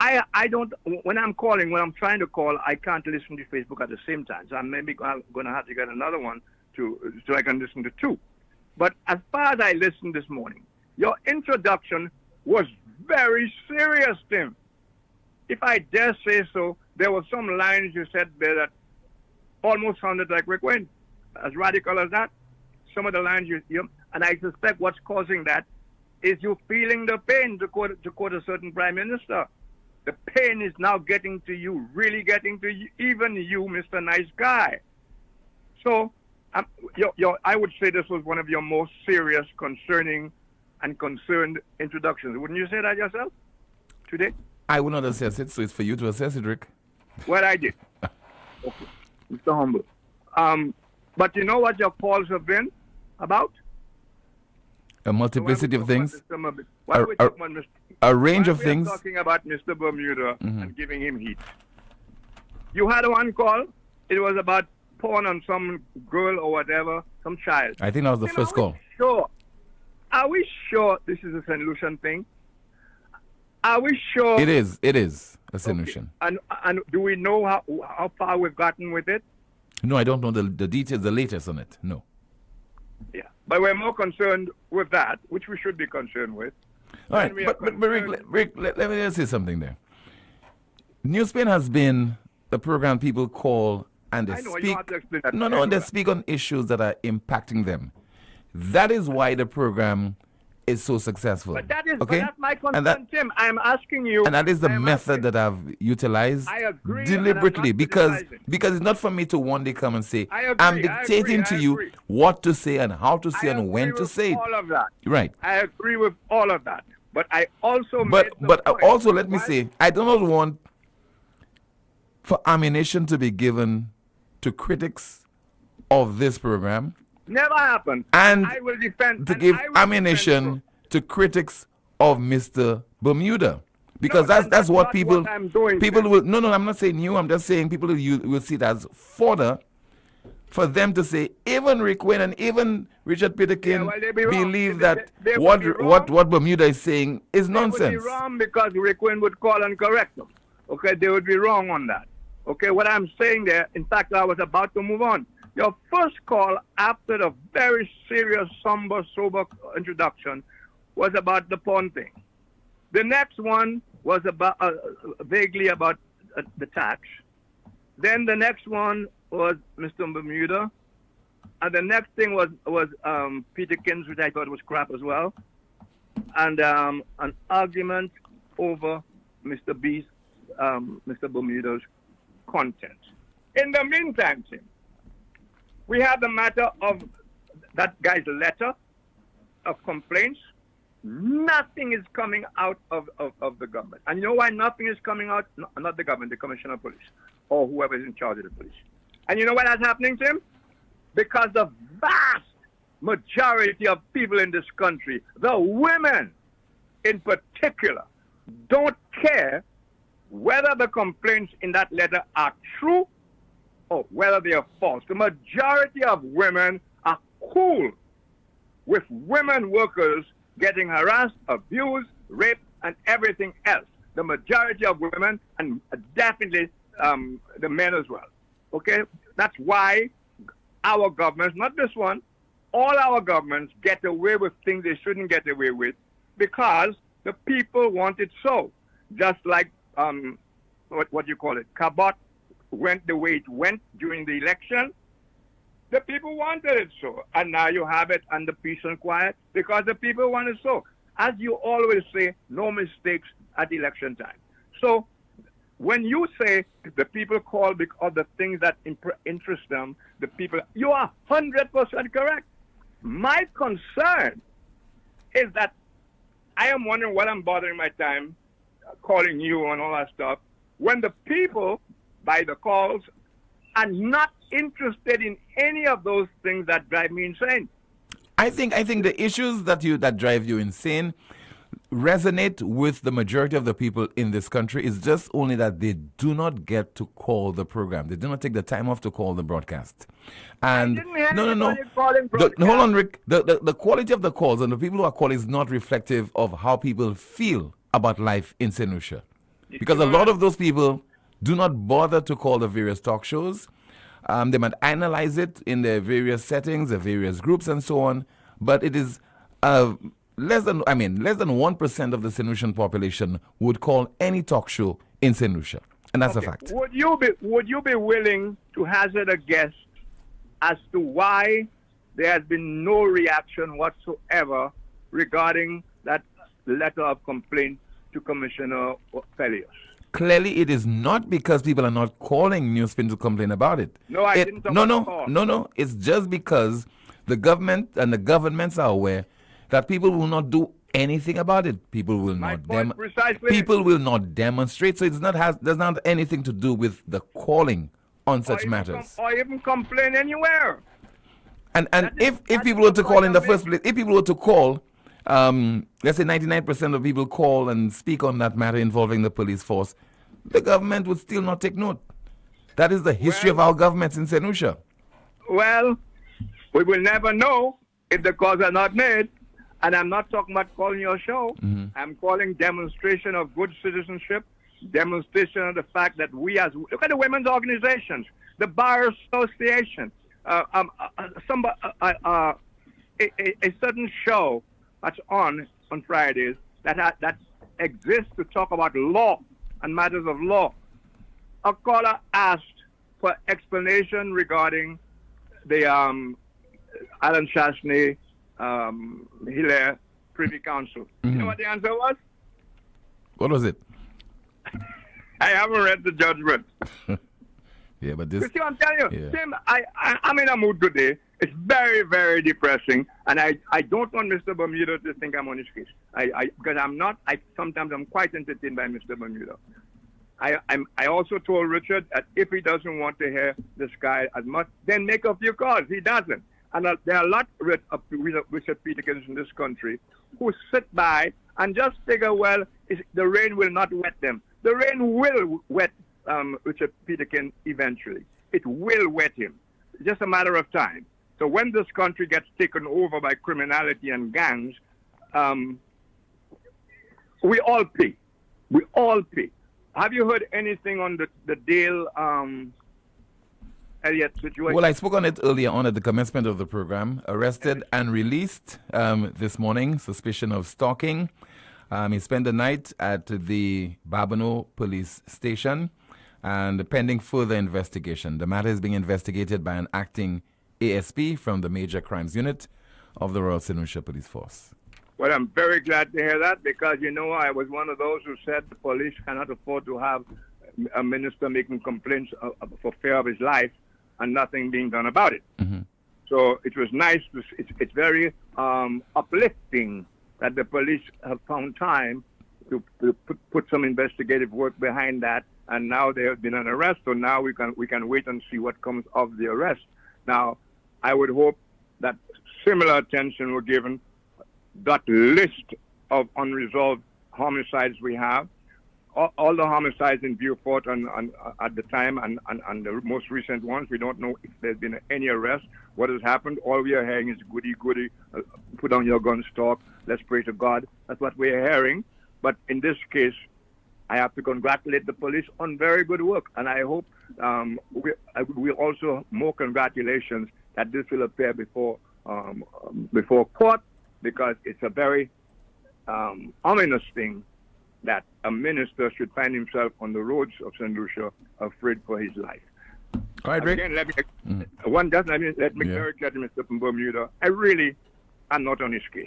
I don't, when I'm trying to call, I can't listen to Facebook at the same time. So I'm maybe going to have to get another one so I can listen to two. But as far as I listened this morning, your introduction was very serious, Tim. If I dare say so, there were some lines you said there that almost sounded like Rick Wayne, as radical as that. Some of the lines and I suspect what's causing that is you feeling the pain, to quote a certain prime minister. The pain is now getting to you, really getting to you, even you, Mr. Nice Guy. So I would say this was one of your most serious, concerning, and concerned introductions. Wouldn't you say that yourself today? I would not assess it, so it's for you to assess it, Rick. Well, I did. Okay. Mr. Humble. But you know what your calls have been about? A multiplicity of things. Mr. A range of things. Talking about Mr. Bermuda and giving him heat. You had one call. It was about porn on some girl or whatever, some child. I think that was the first call. Sure. Are we sure this is a St. Lucian thing? Are we sure? It is a St. Lucian. And do we know how far we've gotten with it? No, I don't know the details, the latest on it. No. Yeah. But we're more concerned with that, which we should be concerned with. All right. But Rick, let me just say something there. NewsSpin has been the program people call and they speak. You have to explain that. No, they speak on issues that are impacting them. That is why the program is so successful. But that is okay? but that's my concern, Tim. I'm asking you. And that is the method that I've utilized deliberately because it's not for me to one day come and say, I'm dictating to you what to say and how to say and when to say it. All of that. Right. I agree with all of that. But I also also let me say, I do not want for ammunition to be given to critics of this program. Never happened. And I will defend to give ammunition to critics of Mr. Bermuda. Because that's what people will. No, I'm not saying you. I'm just saying people will see it as fodder for them to say even Rick Wayne and even Richard Peterkin believe that what Bermuda is saying is nonsense. They would be wrong because Rick Wayne would call and correct them. Okay, they would be wrong on that. Okay, what I'm saying there, in fact, I was about to move on. Your first call after the very serious, somber, sober introduction was about the porn thing. The next one was about vaguely about the tax. Then the next one was Mr. Bermuda. And the next thing was Peterkins, which I thought was crap as well. And an argument over Mr. Bermuda's content. In the meantime, Tim, we have the matter of that guy's letter of complaints. Nothing is coming out of the government. And you know why nothing is coming out? No, not the government, the commissioner of police or whoever is in charge of the police. And you know why that's happening, Tim? Because the vast majority of people in this country, the women in particular, don't care whether the complaints in that letter are true or whether they are false. The majority of women are cool with women workers getting harassed, abused, raped, and everything else. The majority of women, and definitely the men as well. Okay? That's why our governments, not this one, all our governments get away with things they shouldn't get away because the people want it so. Just like, what do you call it? Cabot went the way it went during the election. The people wanted it so. And now you have it under peace and quiet because the people want it so. As you always say, no mistakes at election time. So when you say the people call because of the things that interest them, the people, you are 100% correct. My concern is that I am wondering what I'm bothering my time calling you and all that stuff when the people, by the calls, are not interested in any of those things that drive me insane. I think the issues that drive you insane resonate with the majority of the people in this country. It's just only that they do not get to call the program. They do not take the time off to call the broadcast. And no. Hold on, Rick. The quality of the calls and the people who are calling is not reflective of how people feel about life in St. Lucia. Because a lot of those people do not bother to call the various talk shows. They might analyze it in their various settings, their various groups, and so on. But it is less than 1% of the St. Lucian population would call any talk show in St. Lucia, and that's a fact. Would you be willing to hazard a guess as to why there has been no reaction whatsoever regarding that letter of complaint to Commissioner Pelios? Clearly, it is not because people are not calling NewsSpin to complain about it. No, I didn't talk about call. No. It's just because the government and the governments are aware that people will not do anything about it. People will not demonstrate. So does not have anything to do with the calling on such matters. Or even complain anywhere. And if people were to call in the first place, if people were to call, let's say 99% of people call and speak on that matter involving the police force, the government would still not take note. That is the history of our governments in St. Lucia. Well, we will never know if the calls are not made. And I'm not talking about calling your show. I'm calling demonstration of good citizenship, demonstration of the fact that we look at the women's organizations, the Bar Association, a certain show that's on Fridays that exists to talk about law and matters of law. A caller asked for explanation regarding the Alan Shashney Hilaire Privy Council. You know what the answer was? What was it? I haven't read the judgment. Yeah, but this... You see what I'm telling you? Yeah. Tim, I'm in a mood today. It's very, very depressing. And I don't want Mr. Bermuda to think I'm on his case. Because I'm not. Sometimes I'm quite entertained by Mr. Bermuda. I also told Richard that if he doesn't want to hear this guy as much, then make a few calls. He doesn't. And there are a lot of Richard Peterkins in this country who sit by and just figure, well, the rain will not wet them. The rain will wet Richard Peterkin eventually. It will wet him. It's just a matter of time. So when this country gets taken over by criminality and gangs, we all pay. We all pay. Have you heard anything on the Dale Elliott situation? Well, I spoke on it earlier on at the commencement of the program. Arrested and released this morning, suspicion of stalking. He spent the night at the Babonneau police station and pending further investigation. The matter is being investigated by an acting ASP from the Major Crimes Unit of the Royal St. Lucia Police Force. Well, I'm very glad to hear that because, I was one of those who said the police cannot afford to have a minister making complaints for fear of his life and nothing being done about it. So it was nice. It's very uplifting that the police have found time to put some investigative work behind that, and now there has been an arrest. So now we can wait and see what comes of the arrest. Now, I would hope that similar attention were given that list of unresolved homicides we have. All the homicides in Beaufort and at the time and the most recent ones, we don't know if there's been any arrest. What has happened? All we are hearing is goody, put down your gun, stop, let's pray to God. That's what we're hearing. But in this case, I have to congratulate the police on very good work. And I hope we also more congratulations that this will appear before court, because it's a very ominous thing that a minister should find himself on the roads of St. Lucia afraid for his life. All right, Rick. Again, let me very clear to Mr. Bermuda, I really am not on his case.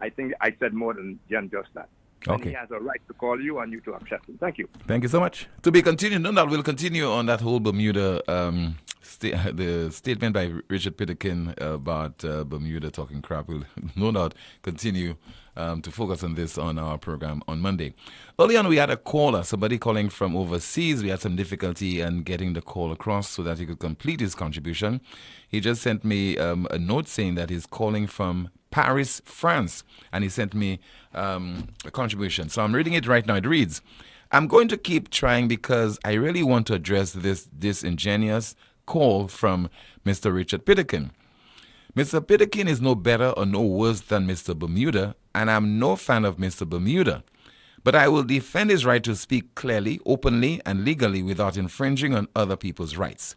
I think I said more than just that. Okay. And he has a right to call you and you to accept him. Thank you. Thank you so much. To be continued, no doubt we'll continue on that whole Bermuda, the statement by Richard Peterkin about Bermuda talking crap. We'll no doubt continue to focus on this on our program on Monday. Early on, we had a caller, somebody calling from overseas. We had some difficulty in getting the call across so that he could complete his contribution. He just sent me a note saying that he's calling from Paris, France, and he sent me a contribution. So I'm reading it right now. It reads, I'm going to keep trying because I really want to address this disingenuous call from Mr. Richard Peterkin. Mr. Peterkin is no better or no worse than Mr. Bermuda, and I'm no fan of Mr. Bermuda. But I will defend his right to speak clearly, openly, and legally without infringing on other people's rights.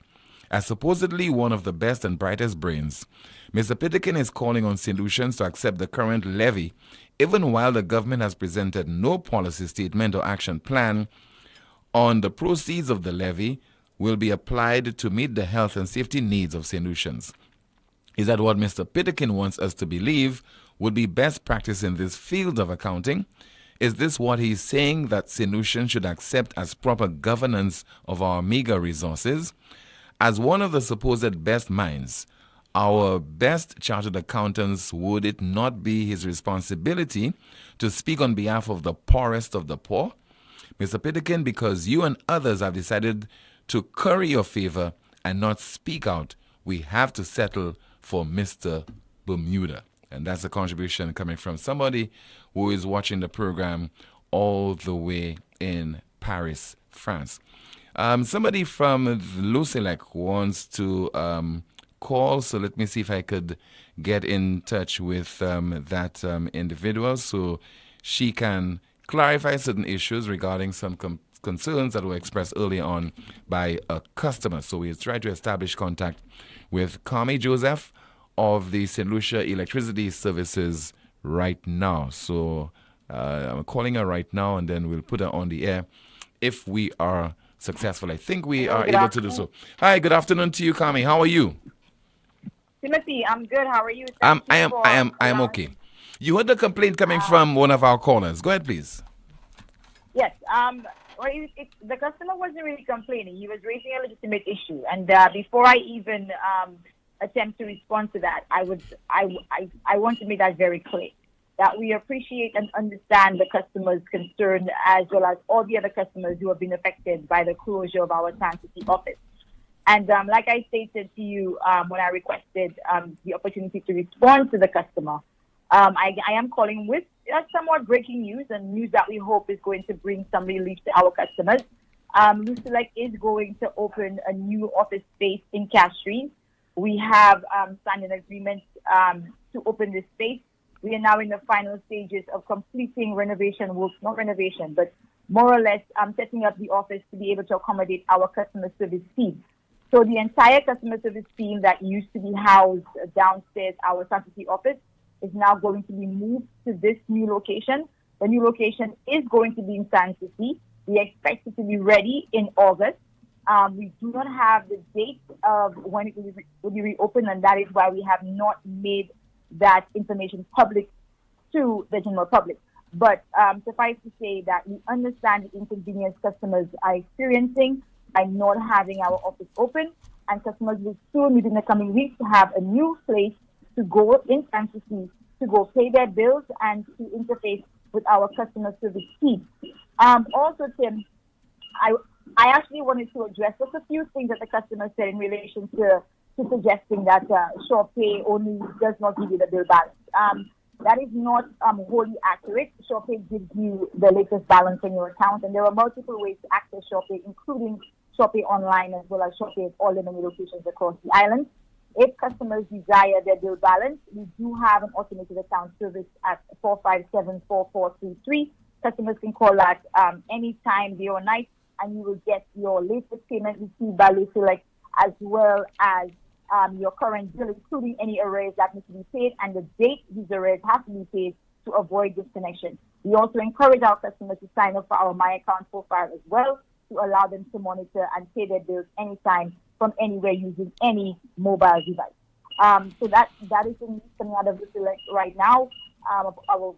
As supposedly one of the best and brightest brains, Mr. Peterkin is calling on St. Lucians to accept the current levy, even while the government has presented no policy statement or action plan on the proceeds of the levy will be applied to meet the health and safety needs of St. Lucians. Is that what Mr. Peterkin wants us to believe would be best practice in this field of accounting? Is this what he's saying that St. Lucians should accept as proper governance of our meager resources? As one of the supposed best minds, our best chartered accountants, would it not be his responsibility to speak on behalf of the poorest of the poor? Mr. Peterkin, because you and others have decided to curry your favor and not speak out, we have to settle for Mr. Bermuda. And that's a contribution coming from somebody who is watching the program all the way in Paris, France. Somebody from Lucilec wants to call, so let me see if I could get in touch with that individual so she can clarify certain issues regarding some concerns that were expressed earlier on by a customer. So we try to establish contact with Carmi Joseph of the St. Lucia Electricity Services right now. So I'm calling her right now, and then we'll put her on the air if we are successful. I think we are able to do so. Hi, good afternoon to you, Carmi. How are you? Timothy, I'm good. How are you? I am okay. You heard the complaint coming from one of our callers. Go ahead, please. Yes. Well, the customer wasn't really complaining. He was raising a legitimate issue, and before I even attempt to respond to that, I want to make that very clear that we appreciate and understand the customer's concern, as well as all the other customers who have been affected by the closure of our San City office. And like I stated to you when I requested the opportunity to respond to the customer, I am calling with somewhat breaking news, and news that we hope is going to bring some relief to our customers. Lucilec is going to open a new office space in Castries. We have signed an agreement to open this space. We are now in the final stages of completing renovation works, not renovation, but more or less setting up the office to be able to accommodate our customer service team. So the entire customer service team that used to be housed downstairs, our San City office, is now going to be moved to this new location. The new location is going to be in San City. We expect it to be ready in August. We do not have the date of when it will be reopened, and that is why we have not made that information public to the general public. But suffice to say that we understand the inconvenience customers are experiencing by not having our office open, and customers will soon, within the coming weeks, to have a new place to go in San City to go pay their bills and to interface with our customer service team. Also, Tim, I actually wanted to address just a few things that the customer said in relation to suggesting that SurePay only does not give you the bill balance. That is not wholly accurate. SurePay gives you the latest balance in your account, and there are multiple ways to access SurePay, including SurePay online as well as SurePay at all the many locations across the island. If customers desire their bill balance, we do have an automated account service at 457-4433. Customers can call that any time, day or night, and you will get your latest payment received by Lucilec, as well as your current bill, including any arrears that need to be paid and the date these arrears have to be paid to avoid disconnection. We also encourage our customers to sign up for our My Account profile as well, to allow them to monitor and pay their bills anytime from anywhere using any mobile device. So that is the news coming out of Lucilec right now.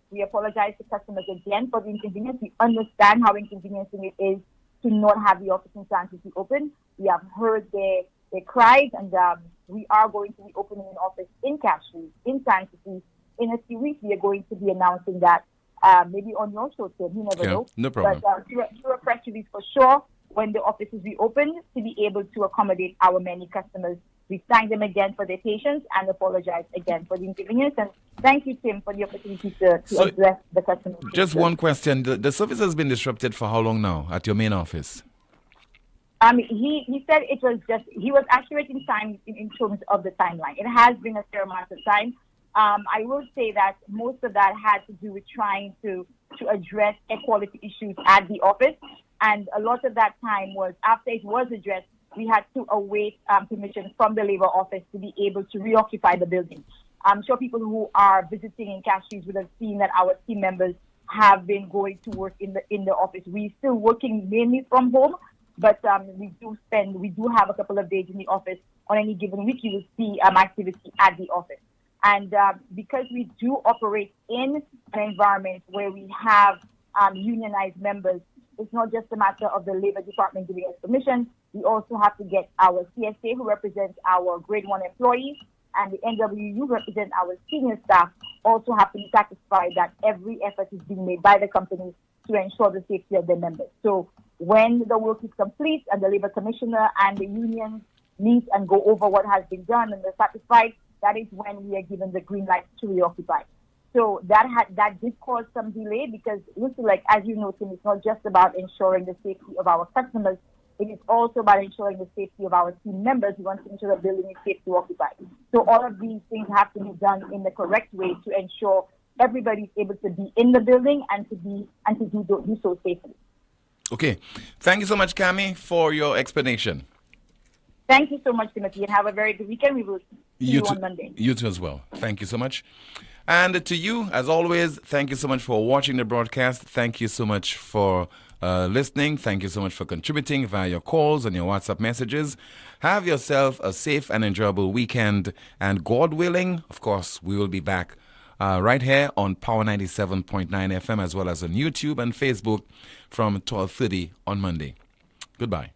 We apologize to customers again for the inconvenience. We understand how inconveniencing it is to not have the office in San City open. We have heard their cries, and we are going to be opening an office in Castries, in San City. In a few weeks, we are going to be announcing that maybe on your show, Tim. You never know. No problem. But through a press release for sure, when the office is reopened, to be able to accommodate our many customers. We thank them again for their patience and apologize again for the inconvenience. And thank you, Tim, for the opportunity to address the customer. Just one question. The service has been disrupted for how long now at your main office? He said it was he was accurate in time in terms of the timeline. It has been a fair amount of time. I will say that most of that had to do with trying to address equality issues at the office. And a lot of that time was, after it was addressed, we had to await permission from the Labor Office to be able to reoccupy the building. I'm sure people who are visiting in Castries would have seen that our team members have been going to work in the office. We're still working mainly from home, but we do have a couple of days in the office. On any given week, you will see activity at the office. And because we do operate in an environment where we have unionized members, it's not just a matter of the Labor Department giving us permission. We also have to get our CSA, who represents our grade 1 employees, and the NWU, who represent our senior staff, also have to be satisfied that every effort is being made by the company to ensure the safety of their members. So when the work is complete and the Labor Commissioner and the unions meet and go over what has been done and they're satisfied, that is when we are given the green light to reoccupy. So that did cause some delay because, Lucilec, as you know, Tim, it's not just about ensuring the safety of our customers. It is also about ensuring the safety of our team members. We want to ensure the building is safe to occupy. So all of these things have to be done in the correct way to ensure everybody is able to be in the building and to do so safely. Okay. Thank you so much, Cami, for your explanation. Thank you so much, Timothy, and have a very good weekend. We will see you on Monday. You too as well. Thank you so much. And to you, as always, thank you so much for watching the broadcast. Thank you so much for listening. Thank you so much for contributing via your calls and your WhatsApp messages. Have yourself a safe and enjoyable weekend. And God willing, of course, we will be back right here on Power 97.9 FM as well as on YouTube and Facebook from 12:30 on Monday. Goodbye.